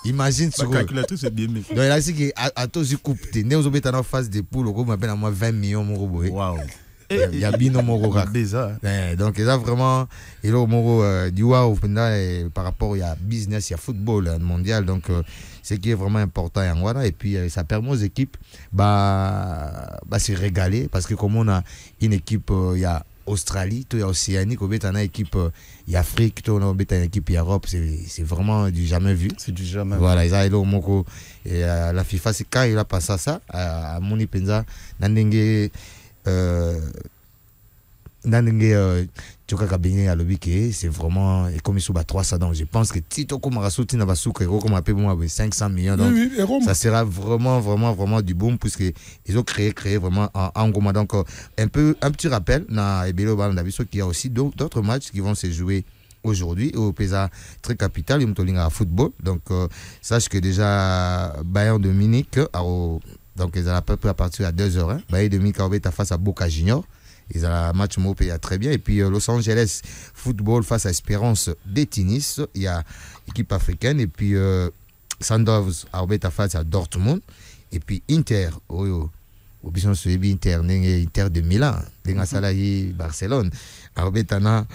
Imagine ce calculatrice c'est bien. Donc là c'est que à toi je coupe tes né on beta en phase de poule on m'appelle à moi 20 millions mon robot. Waouh. Il y a bien Moro donc il y a vraiment et là Moro du wow par rapport il y a business il y a football mondial donc ce qui est vraiment important et puis ça permet aux équipes se régaler parce que comme on a une équipe il y a Australie il y a Océanie il y a une équipe il y a Afrique il y a une équipe Europe c'est vraiment du jamais vu voilà ils ont Moko et la FIFA c'est quand il a passé ça à Moni Penza Nandenge c'est vraiment comme ils sont 300 donc je pense que Tito comme Rasouti n'a pas souke comme appelle moi 500 millions donc ça sera vraiment du boom puisque ils ont créé vraiment en gros donc un petit rappel na Ebelo Bandabiso qu'il y a aussi d'autres matchs qui vont se jouer aujourd'hui au PESA très capital à football donc sache que déjà Bayern de Munich donc ils ont à peu près à partir de 2h Bayern de Munich face à Boca Juniors. Ils ont un match Mopé très bien. Et puis Los Angeles Football face à Espérance de Tunis. Il y a équipe africaine. Et puis Sanders face à Dortmund. Et puis Inter. Inter de Milan. Barcelone. Arbetana.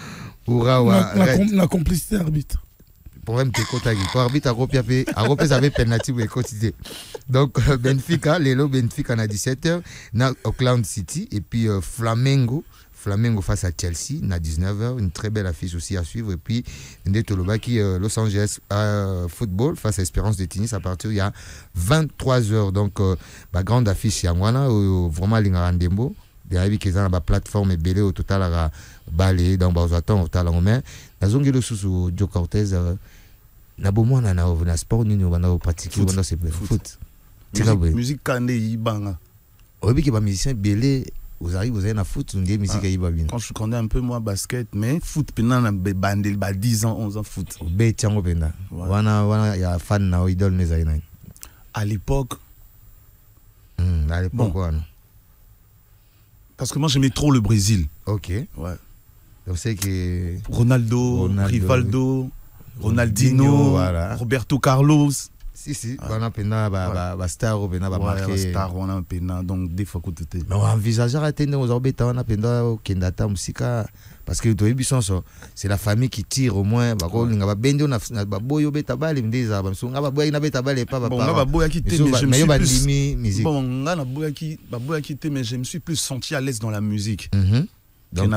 La complicité arbitre. Problème de côté arbitre a avait penalty pour quotidien. Donc Benfica à 17h na Auckland City et puis Flamengo face à Chelsea à 19h, une très belle affiche aussi à suivre et puis Ndetolobaki Los Angeles Football face à Espérance de Tunis à partir il y a 23h donc grande affiche yangwana vraiment lingarandembo derrière qu'ils ont la plateforme et belé au total à balé dans bazatan au total en main la zone de sous Joe Cortez na bomo na sport nini on pratiquer on c'est foot musique kande yibanga obi ki ba musicien belé vous avez na foot on dit musique yibanga quand je connais un peu moi basket mais foot pendant na bandel 10 ans 11 ans foot be tiango penda wana ya fan na idol neza ina à l'époque wana parce que moi j'aimais trop le Brésil. OK. Ouais. Donc c'est que Ronaldo, Rivaldo, Ronaldinho, voilà. Roberto Carlos. Si, on a pena ba star on a marqué star on a pena donc des fois côté. Mais on envisage atteindre aux orbita on a pena kendata musika parce que to ebison c'est la famille qui tire au moins ba ko linga ba bendo na ba boyo beta bale ndeza ba so ngaba boya na beta bale pas bon ngaba boya qui te mais je me suis plus bon ngana boya qui te mais je me suis plus senti à l'aise dans la musique. Donc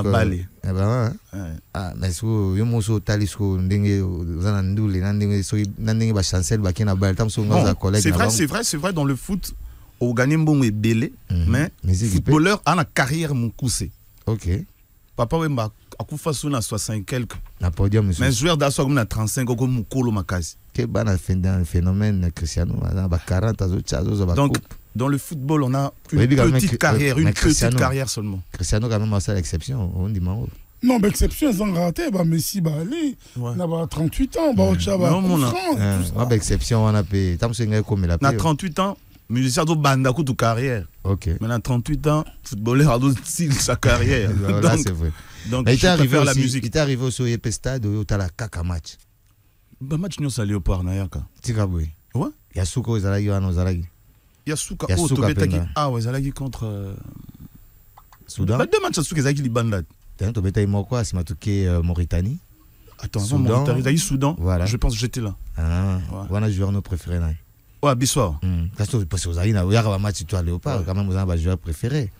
mais so yo moso talisco ndenge zana ndule na ndenge so na ndenge ba chancel ba kina bal tam so ngaza collègue. C'est vrai dans le foot au gagner bon et belé mais footballeur a une carrière mon coussé. OK. Papa wemba akufa so na 60 quelque na podium mais joueur d'asso comme na 35 comme mukolo makasi. Que bana phénomène Cristiano ba 40 azo ba donc dans le football, on a une petite carrière, une petite carrière seulement. Cristiano quand même c'est l'exception, on dit Maro. Non, mais exception, ils ont raté, bah Messi, bah Ali, on a 38 ans, bah Ochaba, France. Exception, on a payé. Tant que comme il a payé. On a 38 ans, musicien de banda toute carrière. OK. Mais à 38 ans, footballeur a d'autres styles sa carrière. Là c'est vrai. Donc il est arrivé la musique. Il est arrivé au Soyepé Stade où tu as la caca match. Bah match nous salé au par na yaka. Tikabwe. Ouais. Yasuko Zalagi wana Zalagi. Yasuka Zalagi contre Soudan. Deux matchs Yasuka Zalagi li bandat. To beta imoko si matuke Mauritanie. Attends, Mauritanie, Zalagi Soudan. Voilà. Je pense que j'étais là. Ah, voilà joueur nos préférés là. Ouais, Bissoir. Parce que vous avez un match toi Léopard quand même vous avez un joueur préféré.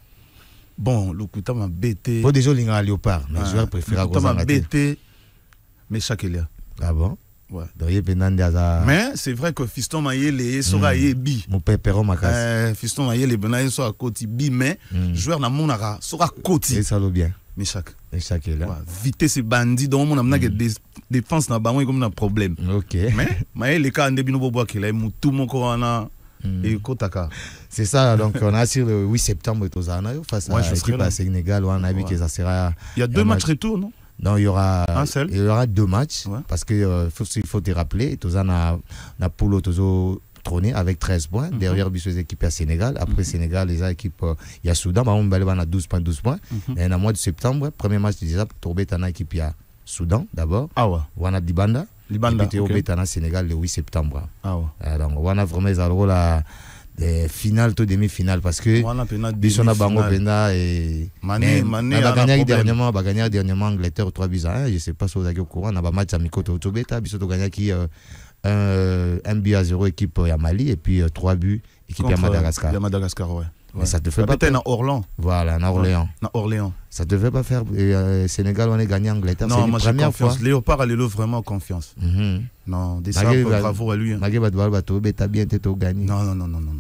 Bon, le coup m'a bêté. Pas déjà linga Léopard, mais joueur préféré à m'a bêté. Mais chaque Elia. Ah bon? Ouais. Mais c'est vrai que Fiston Mayele sera bi. Mon père Perron Makas. Fiston Mayele benaye sera côté bi mais joueur na monara sera côté. C'est ça le bien. Mais chaque est là. Vitesse bandit donc mon amna que défense na bango comme un problème. OK. Mais Mayele ka ande bino bobo ke là tout mon corona et Kotaka. C'est ça donc on a sur le 8 septembre Tozana face à l'équipe à Sénégal on a vu que ça sera. Il y a deux matchs retour non? Non, il y aura un seul. Il y aura deux matchs parce que il faut te rappeler, Tozana na Polo Tozo trôné avec 13 points derrière les équipes à Sénégal. Après Sénégal, les équipes il y a Soudan, on a 12 points. Et en mois de septembre, premier match déjà pour tomber dans l'équipe il y a Soudan d'abord. Ah ouais. On a Libanda. Libanda. Et puis au Sénégal le 8 septembre. Ah ouais. Donc on a vraiment la finale to demi-finale parce que Bissona Bango Penda et Mané a gagné dernièrement Angleterre 3-1. Je sais pas si vous avez au courant, on a match amico to beta Bissona gagné qui 1-0 équipe à Mali et puis 3 buts équipe à Madagascar. Madagascar ouais. Mais ça te fait pas peut-être en Orléans. Voilà, en Orléans. En Orléans. Ça devait pas faire Sénégal on a gagné Angleterre, c'est la première fois. Léopard a vraiment confiance. Non, des bravo à lui. Magé va bateau beta bien tête au gagné. Non,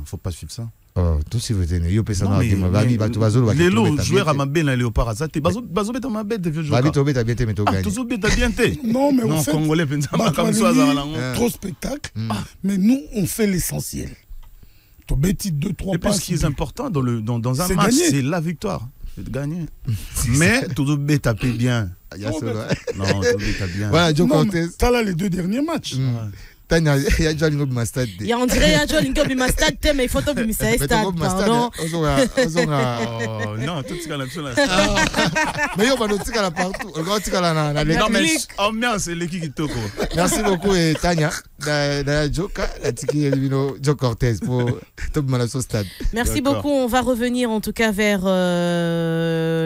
faut pas suivre ça. Oh, tout si vous tenez, yo pesa na Lélo joueur à ma belle Léopard azate bazo beta ma bête vieux joueur. Bazo beta bien te meto gagné. Tout beta bien te. Non mais en fait congolais pensa comme ça trop spectacle. Mais nous on fait l'essentiel. Et puis ce qui est important dans un match, c'est la victoire. C'est de gagner. Mais tout le monde tape bien. Non, tout le monde tape bien. Voilà, Joe Cortez. T'as là les deux derniers matchs. Il y a déjà une stade. Il y a on dirait il y a une stade mais il faut tomber mais c'est stade. Pardon. Non, tout ce qu'on a là. Mais il y a pas d'autre là partout. Regarde ce qu'on a là. Non mais ambiance c'est l'équipe qui toko. Merci beaucoup Tania. Joe Cortez pour top Malasso stade. Merci beaucoup, on va revenir en tout cas vers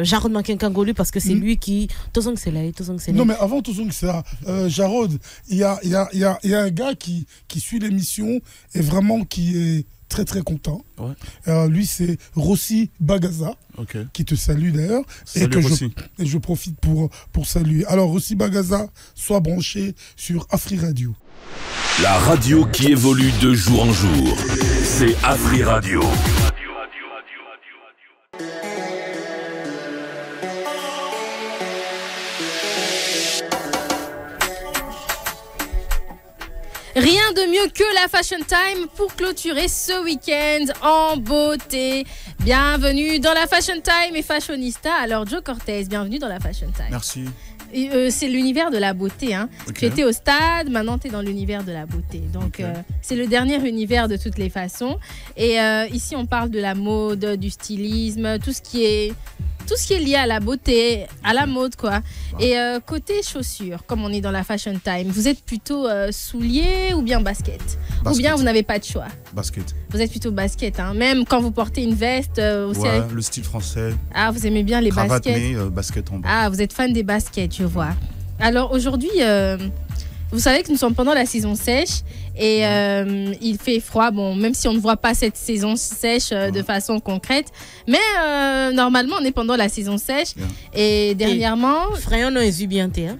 Jarod Makenkangolu parce que c'est lui qui Tozong c'est là. Non mais avant Tozong c'est là, Jarod, il y a un gars qui suit l'émission et vraiment qui est très très content. Ouais. Lui c'est Rossi Bagaza qui te salue d'ailleurs et je profite pour saluer. Alors Rossi Bagaza, sois branché sur Afri Radio. La radio qui évolue de jour en jour, c'est Afri Radio. Rien de mieux que la Fashion Time pour clôturer ce week-end en beauté. Bienvenue dans la Fashion Time et Fashionista. Alors Joe Cortez, bienvenue dans la Fashion Time. Merci. C'est l'univers de la beauté. Hein. Tu étais au stade, maintenant tu es dans l'univers de la beauté. Donc c'est le dernier univers de toutes les façons. Et ici on parle de la mode, du stylisme, tout ce qui tout ce qui est lié à la beauté, à la mode, quoi. Et côté chaussures, comme on est dans la fashion time, vous êtes plutôt souliers ou bien basket? Ou bien vous n'avez pas de choix? Basket. Vous êtes plutôt basket, hein. Même quand vous portez une veste aussi. Ouais, le style français. Ah, vous aimez bien les Cravate, baskets. mais basket en bas. Ah, vous êtes fan des baskets, je vois. Alors aujourd'hui, vous savez que nous sommes pendant la saison sèche et il fait froid. Bon, même si on ne voit pas cette saison sèche de façon concrète, mais normalement on est pendant la saison sèche. Et dernièrement, Frayon a eu bien hein.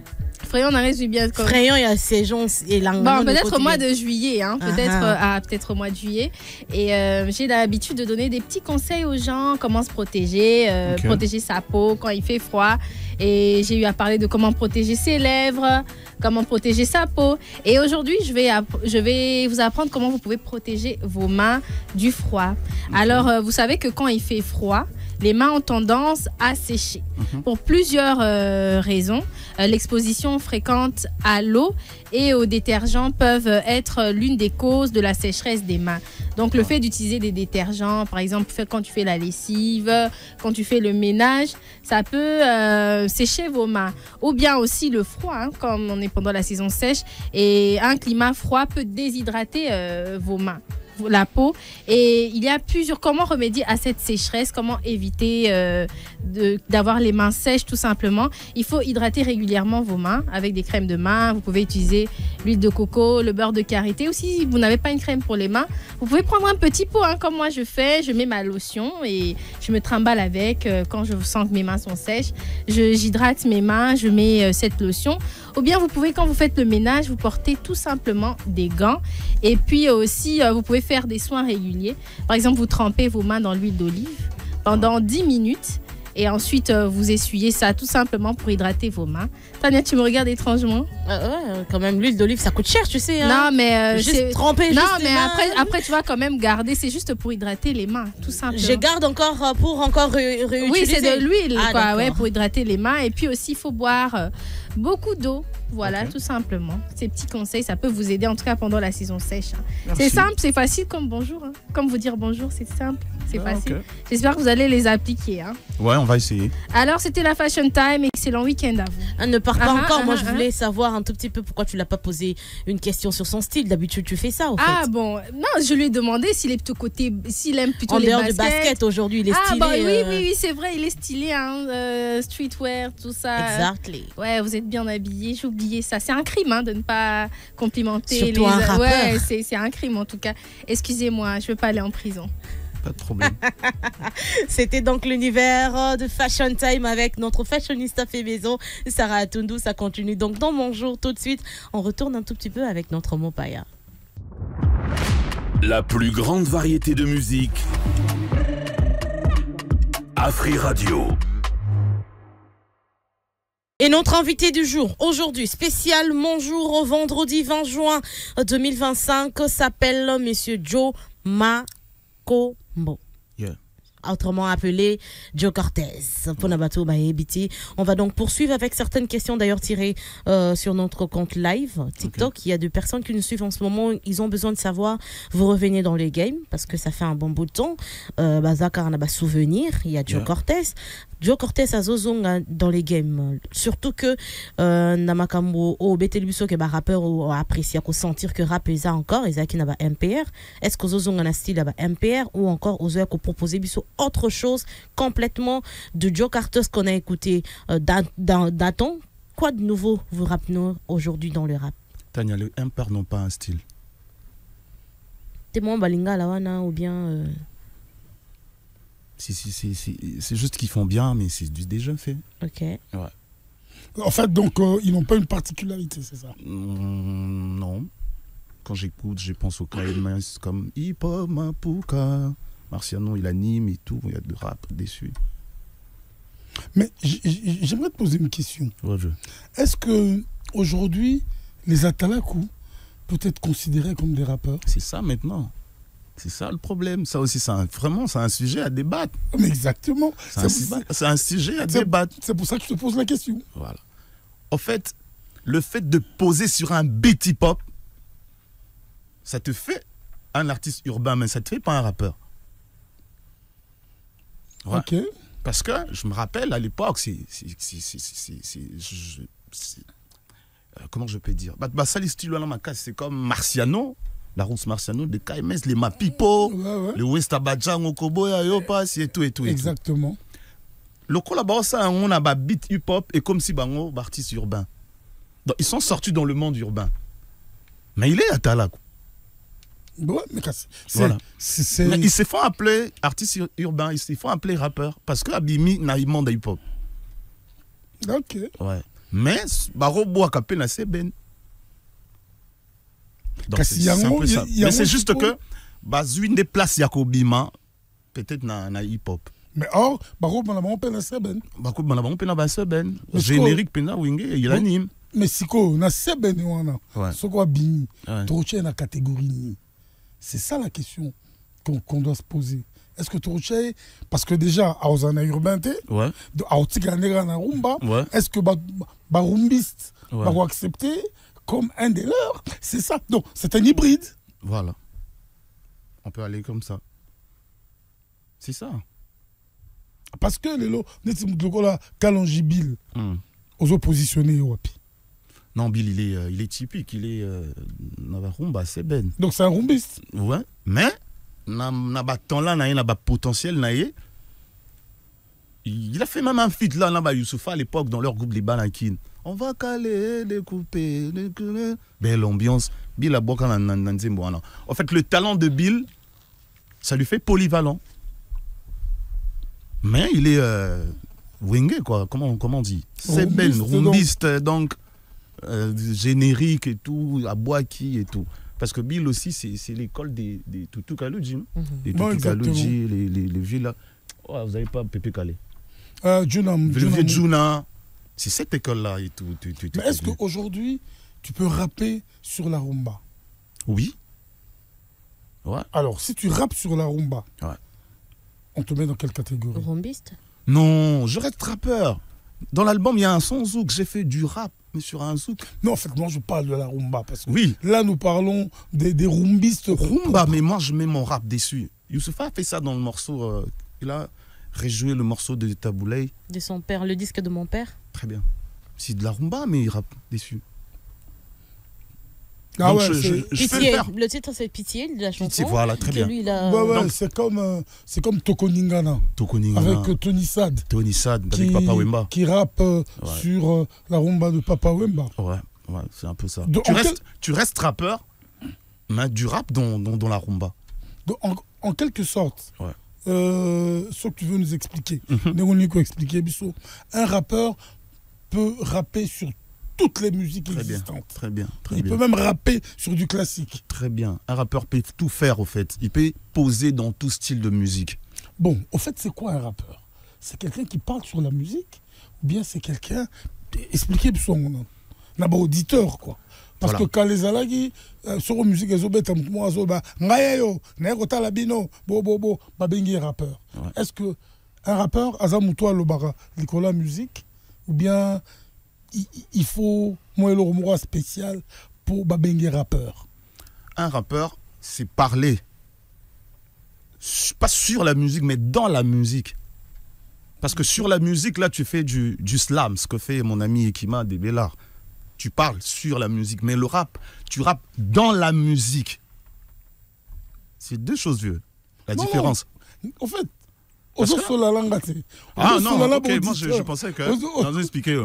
Frayon a résumé bien. Frayon il y a saison et bon, peut-être au mois de juillet, hein, peut-être au mois de juillet. Et j'ai l'habitude de donner des petits conseils aux gens, comment se protéger, protéger sa peau quand il fait froid. Et j'ai eu à parler de comment protéger ses lèvres, comment protéger sa peau. Et aujourd'hui, je vais vous apprendre comment vous pouvez protéger vos mains du froid. Alors, vous savez que quand il fait froid, les mains ont tendance à sécher. Pour plusieurs raisons. L'exposition fréquente à l'eau et aux détergents peuvent être l'une des causes de la sécheresse des mains. Donc le fait d'utiliser des détergents, par exemple quand tu fais la lessive, quand tu fais le ménage, ça peut sécher vos mains. Ou bien aussi le froid, hein, comme on est pendant la saison sèche, et un climat froid peut déshydrater vos mains, la peau. Et il y a comment remédier à cette sécheresse, comment éviter d'avoir les mains sèches tout simplement. Il faut hydrater régulièrement vos mains avec des crèmes de main. Vous pouvez utiliser l'huile de coco, le beurre de karité, ou si vous n'avez pas une crème pour les mains, vous pouvez prendre un petit pot, hein, comme moi je fais. Je mets ma lotion et je me trimballe avec quand je sens que mes mains sont sèches. J'hydrate mes mains, je mets cette lotion. Ou bien vous pouvez, quand vous faites le ménage, vous portez tout simplement des gants. Et puis aussi, vous pouvez faire des soins réguliers. Par exemple, vous trempez vos mains dans l'huile d'olive pendant 10 minutes et ensuite vous essuyez ça tout simplement pour hydrater vos mains. Tania, tu me regardes étrangement. Ouais, quand même, l'huile d'olive, ça coûte cher, tu sais. Hein. Non, mais juste tremper. Non, juste mais après, tu vas quand même garder. C'est juste pour hydrater les mains, tout simplement. Je garde encore pour réutiliser. Oui, c'est de l'huile, quoi, ouais, pour hydrater les mains. Et puis aussi, il faut boire beaucoup d'eau. Voilà, tout simplement. Ces petits conseils, ça peut vous aider, en tout cas pendant la saison sèche. Hein. C'est simple, c'est facile comme bonjour. Hein. Comme vous dire bonjour, c'est simple, c'est facile. Okay. J'espère que vous allez les appliquer. Hein. Ouais, on va essayer. Alors, c'était la Fashion Time. Excellent week-end à vous. Ne pars pas encore. Moi, je voulais savoir un tout petit peu pourquoi tu l'as pas posé une question sur son style. D'habitude, tu fais ça, en fait. Ah bon, non, je lui ai demandé s'il est plutôt s'il aime plutôt les baskets. En dehors du basket, aujourd'hui, il est stylé. Bon, oui, c'est vrai, il est stylé, hein, streetwear, tout ça. Exactly. Ouais, vous êtes bien habillé. J'ai oublié ça. C'est un crime, hein, de ne pas complimenter surtout un rappeur. Ouais, c'est un crime en tout cas. Excusez-moi, je veux pas aller en prison. Pas de problème. C'était donc l'univers de Fashion Time avec notre fashionista fait maison, Sarah Atundu. Ça continue donc dans Mon Jour tout de suite. On retourne un tout petit peu avec notre Mopaya. La plus grande variété de musique. Afri Radio. Et notre invité du jour, aujourd'hui, spécial Mon Jour au vendredi 20 juin 2025, s'appelle Monsieur Joe Makombo. Yeah. Autrement appelé Joe Cortez. On va donc poursuivre avec certaines questions d'ailleurs tirées sur notre compte live TikTok. Okay. Il y a des personnes qui nous suivent en ce moment, ils ont besoin de savoir, vous revenez dans les games parce que ça fait un bon bout de temps. Bazaka on a souvenir, il y a Joe Cortez. Joe Cortez a zozonga dans les games, surtout que namakambo au beteluso que rappeur ou apprécié qu'on sentir que rap est encore et qui n'a pas MPR. Est-ce que zozonga na style ba MPR ou encore aux heures qu'on proposer biso autre chose complètement de Joe Cortez qu'on a écouté daton. Quoi de nouveau vous rappelez aujourd'hui dans le rap? Tania, les MPR n'ont pas un style. T'es mon balinga la wana ou bien c'est juste qu'ils font bien, mais c'est des jeunes faits. Ok. Ouais. En fait, donc, ils n'ont pas une particularité, c'est ça? Non. Quand j'écoute, je pense aux Kaïmans comme Hip Hop Mapuka. Marciano, il anime et tout. Il y a de rap dessus. Mais j'aimerais te poser une question. Ouais, est-ce qu'aujourd'hui, les Atalakou peuvent être considérés comme des rappeurs? C'est ça maintenant. C'est ça le problème. Ça aussi, c'est un sujet à débattre. Mais exactement. C'est un sujet à débattre. C'est pour ça que je te pose la question. Voilà. En fait, le fait de poser sur un beat hip-hop, ça te fait un artiste urbain, mais ça te fait pas un rappeur. Ouais. Ok. Parce que je me rappelle à l'époque, comment je peux dire, c'est comme Marciano, la rousse Marciano de KMS, les Mapipo, le West Abadjan, Okoboya, Yopas et tout. Exactement. Le collaboration, on a un beat hip-hop et comme si bango artistes urbains. Donc ils sont sortis dans le monde urbain. Mais il est à Talakou. Ouais, mais voilà. Mais ils se font appeler artistes urbains, ils se font appeler rappeurs parce que Abimi n'a pas monde hip-hop. Ok. Ouais. Mais Barobo a capé na Seben. Donc c'est un peu ça. Mais c'est juste que une des places Yakobima peut-être na hip-hop. Mais or Barobo na pe na Seben. Barobo na pe na Seben. Générique pena winge il anime. Mais siko na Seben wana. Soko Abimi. Troche na catégorie. C'est ça la question qu'on doit se poser. Est-ce que Troche, parce que déjà, à Ozana Urbainte, à Otiganera na Rumba, est-ce que Barumbiste va accepter comme un des leurs? C'est ça. Donc, c'est un hybride. Voilà. On peut aller comme ça. C'est ça. Parce que les lots, Kalonji Bill, aux oppositionnés, Wapi. Non, Bill, il est typique, il est Rumba, c'est Ben. Donc c'est un rumbiste. Ouais, mais n'a pas temps là, n'a pas potentiel, il a fait même un feat là, n'a Youssoufa à l'époque dans leur groupe les Balakin. On va caler, découper, belle ambiance. Bill a boqué en fait, le talent de Bill, ça lui fait polyvalent. Mais il est wingé quoi, comment on dit? C'est Ben, rumbiste donc. Générique et tout, à Boaki et tout. Parce que Bill aussi, c'est l'école des Tutu Kaloudji. Les Tutu Kaloudji, les vieux là. Oh, vous n'avez pas Pépé Calé. Le vieux Juna. C'est cette école-là et tout. Mais est-ce qu'aujourd'hui, tu peux rapper sur la rumba? Oui. Ouais. Alors, si tu rappes sur la rumba, on te met dans quelle catégorie? Rumbiste? Non, je reste rappeur. Dans l'album, il y a un son zouk, j'ai fait du rap. Mais sur un zouk. Non, en fait, moi je parle de la rumba. Parce que oui. Là, nous parlons des rumbistes. Rumba, mais moi je mets mon rap dessus. Youssoufa a fait ça dans le morceau. Il a rejoué le morceau de Taboulay. De son père, le disque de mon père. Très bien. C'est de la rumba, mais il rappe dessus. Ah donc ouais, je peux le faire. Le titre c'est Pitié de la chanson. Pitié, voilà, très bien. Lui, donc, c'est comme Tokoningana. Avec Tony Sad. Tony Sad avec Papa Wemba. Qui rappe sur la rumba de Papa Wemba. Ouais, c'est un peu ça. Donc, tu restes rappeur, mais du rap dans la rumba. Donc, en quelque sorte, ce que tu veux nous expliquer, un rappeur peut rapper sur toutes les musiques existantes. Très bien. Il peut même rapper sur du classique. Très bien. Un rappeur peut tout faire, au fait. Il peut poser dans tout style de musique. Bon, au fait, c'est quoi un rappeur? C'est quelqu'un qui parle sur la musique ou bien c'est quelqu'un... Expliquez son auditeur, quoi. Parce que quand les alagi sur la musique, ils ont moi, rappeur. Est-ce que un rappeur, Azamutoa Lobara, Nicolas musique, ou bien il faut moi spécial pour Babengé rappeur? Un rappeur, c'est parler. Pas sur la musique, mais dans la musique. Parce que sur la musique, là, tu fais du slam, ce que fait mon ami Ekima de Bellard. Tu parles sur la musique, mais le rap, tu rappes dans la musique. C'est deux choses, vieux. La différence. Non. En fait, ah non, ok, moi je pensais que... Non, expliquer.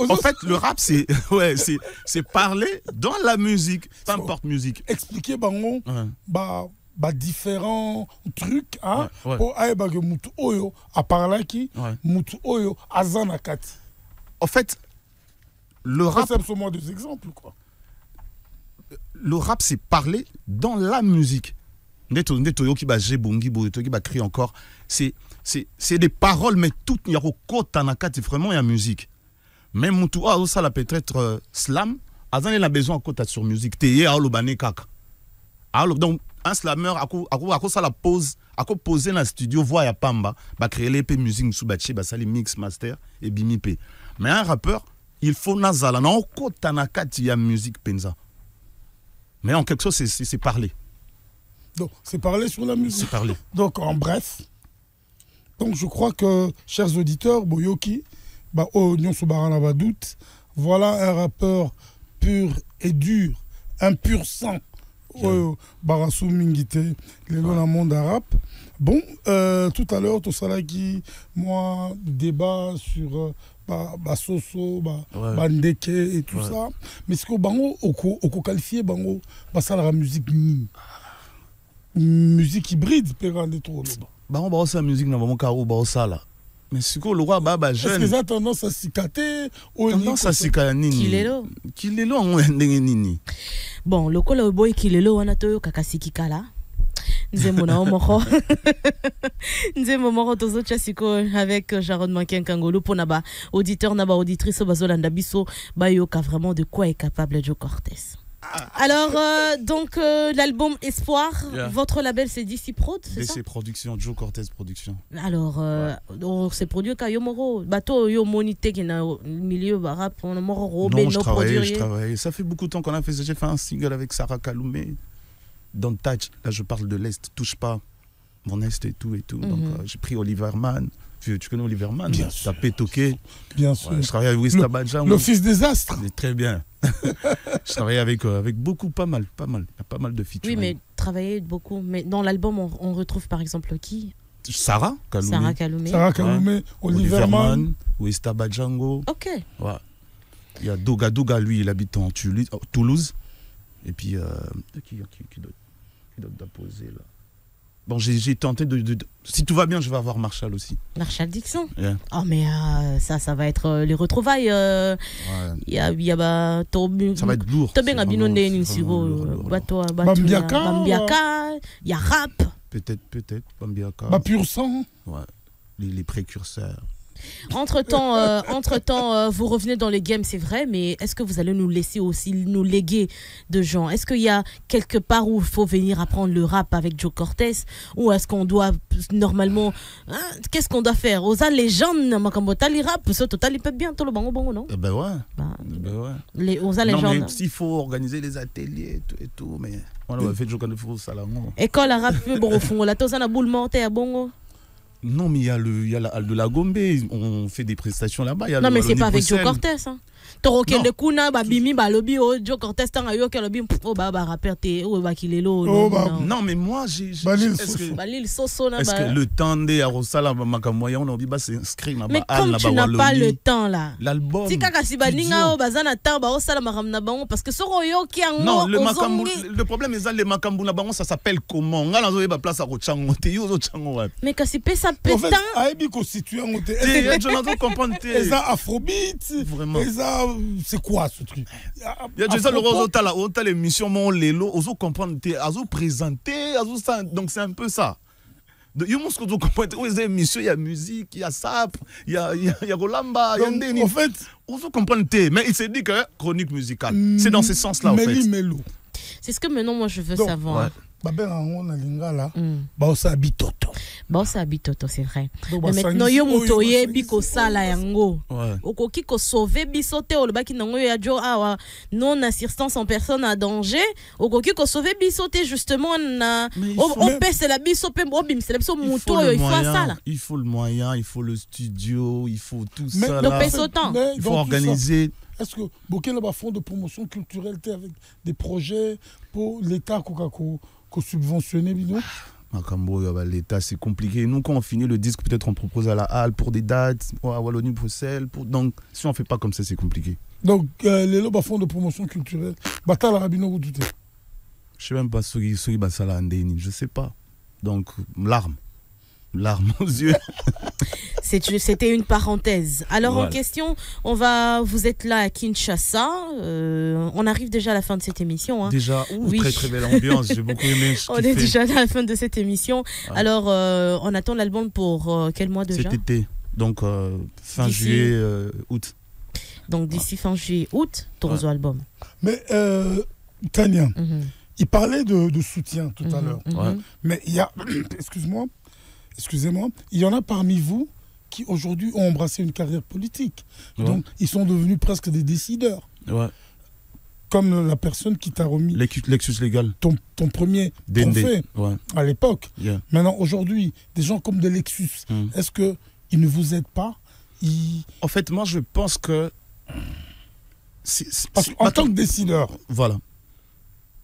En fait, le rap, c'est parler dans la musique, peu importe musique. Expliquer, différents trucs, hein, pour que mutu oyo a parlé qui, mutu oyo azanakati. En fait, le rap... moi des exemples, quoi. Le rap, c'est parler dans la musique. Netoyo qui va jebongi, qui va crier encore. C'est des paroles, mais tout il y a au côté tanakati, vraiment il y a musique. Même mutu ça peut être slam, azan il a besoin de côté sur musique. Teye a lobane kaka. Alors donc un slammer à ça la pose, à poser dans le studio voix ya pamba, va créer les musique sous bachi, va sali mix master et bimipe. Mais un rappeur, il faut nazala na côté tanakati ya musique penza. Mais en quelque chose c'est parler. Donc c'est parler sur la musique. C'est parler. Donc en bref, Donc je crois que, chers auditeurs, Boyoki, Nyon Soubarana Badout, voilà un rappeur pur et dur, un pur sang. Barassou Mingite, les dans le monde arabe. Bon, tout à l'heure, tout ça là qui, moi, débat sur Soso, Bandeke et tout ça. Mais ce que Bango, au qualifié Bango, ça la musique hybride, pérande trop. Bango, ça musique n'a vraiment qu'à ou ça là. Mais ce que le roi Baba jeune. Est-ce que ça a tendance à cicater? Tendance à cicater nini. Kilelo on nini. Bon, le col au boy Kilelo on a toyo kakasiki kala. Nzemona omoro. Nzemomoro tozo chasiko avec Jarod Manken Kangolo pour naba auditeur naba auditrice bazolanda biso bayoka vraiment de quoi est capable Joe Cortez. Alors, donc, l'album Espoir, votre label c'est DC Prod, c'est ça? DC Production, Joe Cortez Production. Alors, c'est produit par Yomoro, bateau Yomonité qui est dans le milieu rap, on a mort Robé, non, je travaille. Ça fait beaucoup de temps qu'on a fait ça. J'ai fait un single avec Sarah Kaloumé, Don't Touch. Là, je parle de l'Est, touche pas mon Est et tout. Donc, j'ai pris Oliver Mann. Tu connais Oliver Mann? Bien sûr. T'as Pétoqué. Bien sûr. Je travaille avec Wista Badja. Le fils des astres. Très bien. Je travaille avec beaucoup, pas mal. Il y a pas mal de featuring. Oui, mais travailler beaucoup. Mais dans l'album, on retrouve par exemple qui? Sarah Kaloumé. Sarah Kaloumé, Oliver Mann. Wista Badjango. Ok. Ouais. Il y a Doga, lui, il habite en Toulouse. Et puis, qui doit poser là? Bon, j'ai tenté de... Si tout va bien, je vais avoir Marshall aussi. Marshall Dixon? Yeah. Oh, mais ça va être les retrouvailles. Il y a ça va être lourd. Bambiaka, il y a rap. Peut-être, Bambiaka. Pur sang. Ouais, les précurseurs. Entre-temps, vous revenez dans les games, c'est vrai, mais est-ce que vous allez nous laisser aussi nous léguer de gens? Est-ce qu'il y a quelque part où il faut venir apprendre le rap avec Joe Cortez? Ou est-ce qu'on doit, normalement, qu'est-ce qu'on doit faire? Aux légendes, les rap, ce total, il peut bien tout le bango, non? Ben ouais. Aux légendes. Non, mais s'il faut organiser les ateliers et tout, mais on va faire Joe Cortez ça là. École arabe, bon, au fond, la tosa na boule morte à bongo. Non, mais il y a la halle de la Gombe, on fait des prestations là-bas. Non, mais c'est pas avec Joe Cortez. Hein. Toroken de Kuna, Bimi, Balobi, Joe Cortez, Tangayo, Kelobi, rappeur, Kilelo. Non, mais moi, j'ai. Balil Soso, est-ce que le temps de Arosala, Makamoya, on a dit, c'est inscrit là-bas. Mais comme tu n'as pas le temps là. L'album. Si Kakasi Baninga, Bazana Tamba, Osala Maramnabango, parce que Soroyo qui a un non, le problème est que les Makambu Nabango, ça s'appelle comment? On a la place à Rochango, mais Kassipé, ça pétant. En fait, Aïbi constitué en côté. Jonathan comprend. Et ça, Afrobeat. Vraiment. Et ça, c'est quoi ce truc? Il y a déjà le rose, t'as l'émission Mon Lélo, oso comprendre, oso présenter, donc c'est un peu ça. Il y a il y a musique, il y a sap, il y a Rolamba, il y a Ndeni. En fait, oso comprendre, mais il s'est dit que chronique musicale, c'est dans ce sens-là en fait. C'est ce que maintenant moi je veux savoir. Ouais. C'est vrai. Mais maintenant yo mutoye biko sala yango. Okoki ko sauver biso te olobaki nango ya jo awa non assistance en personne à danger. Okoki ko sauver biso te justement na on pèse la biso pe obim c'est la biso muto yo il faut ça là. Il faut le moyen, il faut le studio, il faut tout mais ça là. Il faut organiser. Est-ce que Boké là fond de promotion culturelle avec des projets pour l'État qu'on subventionne bidon? L'État c'est compliqué. Nous quand on finit le disque peut-être on propose à la halle pour des dates, à Wallonie Bruxelles. Donc si on fait pas comme ça c'est compliqué. Donc les lobes fond de promotion culturelle. Bata la rabino ou tout. Je sais même pas ce qui ça là Ndeni. Je sais pas. Donc larmes aux yeux. C'était une parenthèse. Alors voilà. En question, vous êtes là à Kinshasa. On arrive déjà à la fin de cette émission. Hein. Déjà, oui. Très très belle ambiance. J'ai beaucoup aimé. On est déjà à la fin de cette émission. Ouais. Alors, on attend l'album pour quel mois déjà? Cet été. Donc fin juillet, août. Donc d'ici fin juillet, août, ton album. Mais Tania, il parlait de soutien tout à l'heure. Ouais. Mais il y a, excusez-moi, il y en a parmi vous qui aujourd'hui ont embrassé une carrière politique. Ouais. Donc ils sont devenus presque des décideurs. Ouais. comme la personne qui t'a remis Lexus légal. Ton premier trophée à l'époque. Maintenant, aujourd'hui, des gens comme des Lexus, est-ce qu'ils ne vous aident pas? En fait, moi, je pense que... en tant que décideur... Voilà.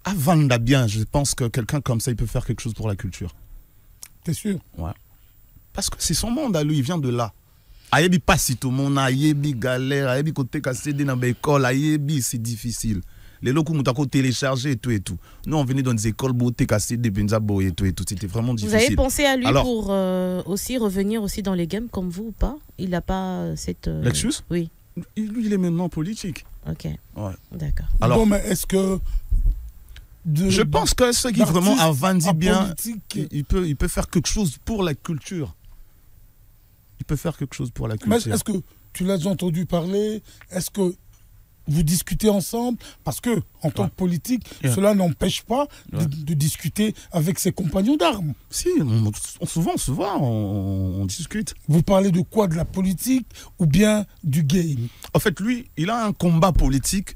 Avant de bien, je pense que quelqu'un comme ça, il peut faire quelque chose pour la culture. T'es sûr? Ouais. Parce que c'est son monde à lui, il vient de là. Ayebi pas si tout le monde, ayebi galère, ayebi côté cassé dans l'école, ayebi c'est difficile. Les locaux m'ont téléchargé et tout et tout. Nous on venait dans des écoles beauté cassé des benzabo et tout, c'était vraiment difficile. Vous avez pensé à lui pour aussi revenir aussi dans les games comme vous ou pas? Il n'a pas cette Lexus? Oui. Lui il est maintenant politique. OK. Ouais. D'accord. Alors, bon, mais est-ce que je pense que ce qui vraiment avant dit bien, il peut faire quelque chose pour la culture. Il peut faire quelque chose pour la culture. Mais est-ce que tu l'as déjà entendu parler? Est-ce que vous discutez ensemble? Parce que en tant que politique, cela n'empêche pas de discuter avec ses compagnons d'armes. Si, souvent on discute. Vous parlez de quoi? De la politique ou bien du game? En fait, lui, il a un combat politique.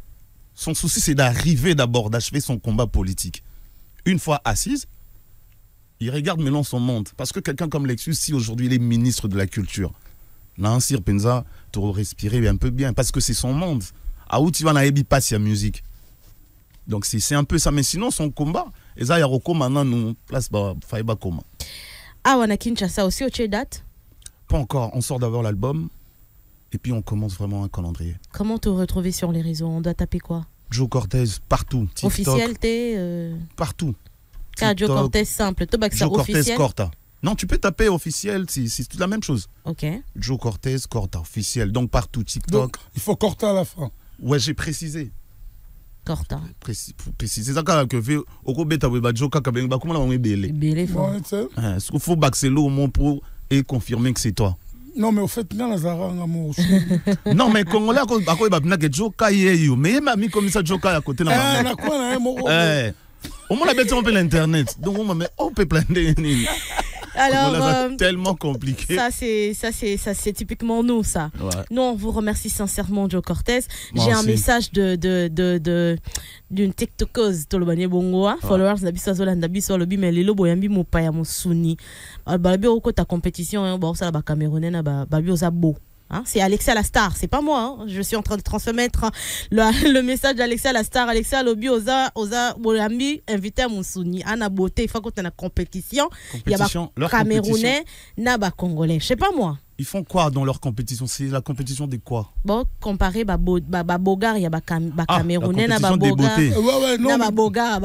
Son souci, c'est d'arriver d'abord, d'achever son combat politique. Une fois assise, il regarde maintenant son monde. Parce que quelqu'un comme Lexus, si aujourd'hui il est ministre de la culture, là, Sir Penza, tu respirer un peu bien. Parce que c'est son monde. À où tu vas, n'aille pas sa musique. Donc c'est un peu ça. Mais sinon, son combat, et ça, il y a recours maintenant, nous, place, Faïba Koma. Ah, on a Kinshasa aussi, au date? Pas encore. On sort d'abord l'album. Et puis on commence vraiment un calendrier. Comment te retrouver sur les réseaux? On doit taper quoi? Joe Cortez, partout. TikTok, officiel, t'es partout. Joe Cortez simple. Joe Cortez, officiel. Corta. Non, tu peux taper officiel, c'est toute la même chose. Ok. Joe Cortez, Corta, officiel. Donc partout, TikTok. Donc, il faut Corta à la fin. Ouais, j'ai précisé. Corta. Préciser ça quand que fait au beta weba Joe Kakabenga comment on est belé. Belé fort. Est-ce qu'il faut baxelo au moins pour et confirmer que c'est toi? Non, mais au fait, non, mais Congolais, il va que Joe Kaye, mais m'a mis comme ça Joe Kaye à côté. Au moins, on peut l'internet. Donc, on peut plein de. Alors, tellement compliqué. Ça c'est typiquement nous, ça. Ouais. Nous, on vous remercie sincèrement, Joe Cortez. J'ai un message d'une TikTokeuse, Tolobanye Bongoa, followers d'Abisso Zolanda Bisso Lobi, mais les lobos yambi mo paya mo suni. Babi oko ta compétition, bon ça la Camerounais na babi osabo. Hein, c'est Alexia la star, c'est pas moi. Hein. Je suis en train de transmettre le message d'Alexia la star. Alexia Lobi oza Bolambi invité à Moussouni. Anna Beauté, il faut qu'on ait une compétition. Il y a des Camerounais, Naba Congolais. Je sais pas moi. Ils font quoi dans leur compétition? C'est la compétition de quoi? Bon, comparé à Bogar, il y a des Camerounais, Naba Bogar. Naba Bogar,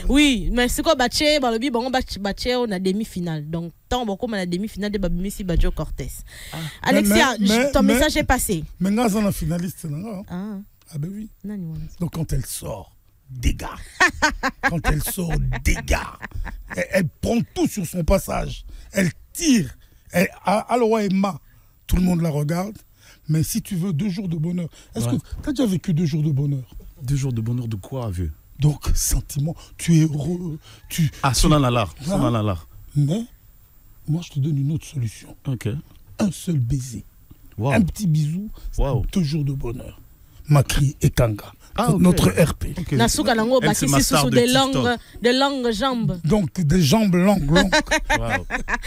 oui, mais c'est quoi Baché, Balobi, bon, Baché, on a demi-finale. Donc, tant bon comme on a demi-finale de Babimisi Badjo Cortez. Alexia, ton message est passé. Maintenant, on a finaliste. Ah ben oui. Donc, quand elle sort, dégâts. Quand elle sort, dégâts. Elle prend tout sur son passage. Elle tire. Alors, Emma, tout le monde la regarde. Mais si tu veux 2 jours de bonheur, est-ce que tu as déjà vécu 2 jours de bonheur? 2 jours de bonheur de quoi, vieux? Donc, sentiment, tu es heureux. Sonalalar. Mais, moi, je te donne une autre solution. Ok. Un seul baiser. Wow. Un petit bisou. Wow. 2 jours de bonheur. Makri et Kanga. Notre RP. Nasuka Lango Bakissi sous des longues jambes. Donc des jambes longues. Wow.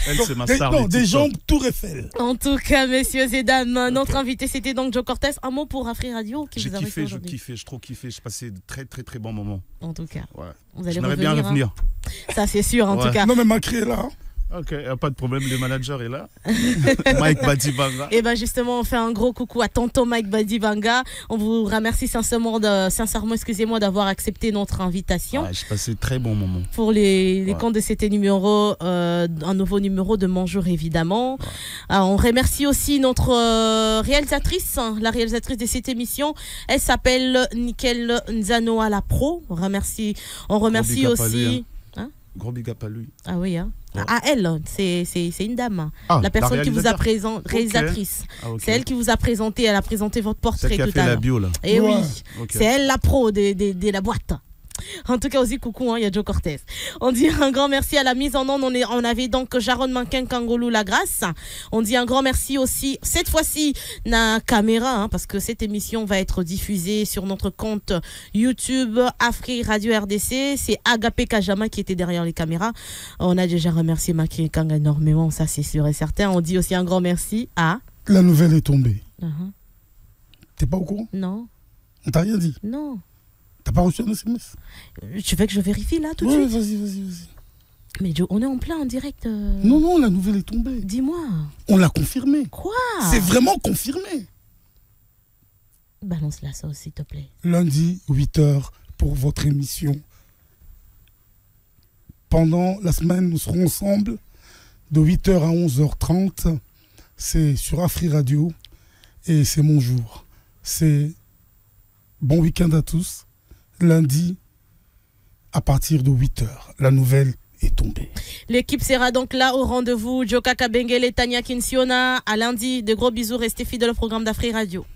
Elle, c'est ma star non, des jambes Tour Eiffel. En tout cas, messieurs et dames, notre invité c'était donc Joe Cortez. Un mot pour Afri Radio qui vous a kiffé, je trop kiffé, je passais de très très très bons moments. En tout cas. Ouais. Vous allez revenir. Bien revenir. Ça c'est sûr en tout cas. Non mais Macri est là. Ok, il n'y a pas de problème, le manager est là. Mike Badibanga. Et bien justement, on fait un gros coucou à tonton Mike Badibanga. On vous remercie sincèrement, excusez-moi, d'avoir accepté notre invitation. Ouais, j'ai passé de très bons moments. Pour les comptes de cet numéro, un nouveau numéro de Bonjour évidemment. Ouais. On remercie aussi notre réalisatrice, la réalisatrice de cette émission. Elle s'appelle Nickel Nzano à la Pro. On remercie aussi... Gros big up à lui. Ah oui, hein. Ouais. Ah, elle, c'est une dame. La personne qui vous a présenté, réalisatrice. Okay. Okay. C'est elle qui vous a présenté, elle a présenté votre portrait tout à l'heure. C'est elle qui a fait la bio, là. Et oui, okay. C'est elle la pro de la boîte. En tout cas aussi coucou, il y a Joe Cortez. On dit un grand merci à la mise en onde. On avait donc Jaron Mankin Kangolou La Grâce. On dit un grand merci aussi cette fois-ci na caméra parce que cette émission va être diffusée sur notre compte YouTube Afri Radio RDC. C'est Agapé Kajama qui était derrière les caméras. On a déjà remercié Maki Kang énormément, ça c'est sûr et certain. On dit aussi un grand merci à La nouvelle est tombée. T'es pas au courant? Non. On t'a rien dit? Non. T'as pas reçu un SMS? Tu veux que je vérifie là tout de suite? Vas-y. Mais Joe, on est en plein en direct. Non, la nouvelle est tombée. Dis-moi. On l'a confirmé. Quoi? C'est vraiment confirmé. Balance-la ça s'il te plaît. Lundi, 8h pour votre émission. Pendant la semaine, nous serons ensemble de 8h à 11h30. C'est sur Afri Radio et c'est mon jour. C'est bon week-end à tous. Lundi, à partir de 8h, la nouvelle est tombée. L'équipe sera donc là au rendez-vous. Joka Kabengele, Tania Kinsiona. À lundi, de gros bisous. Restez fidèles au programme d'Afri Radio.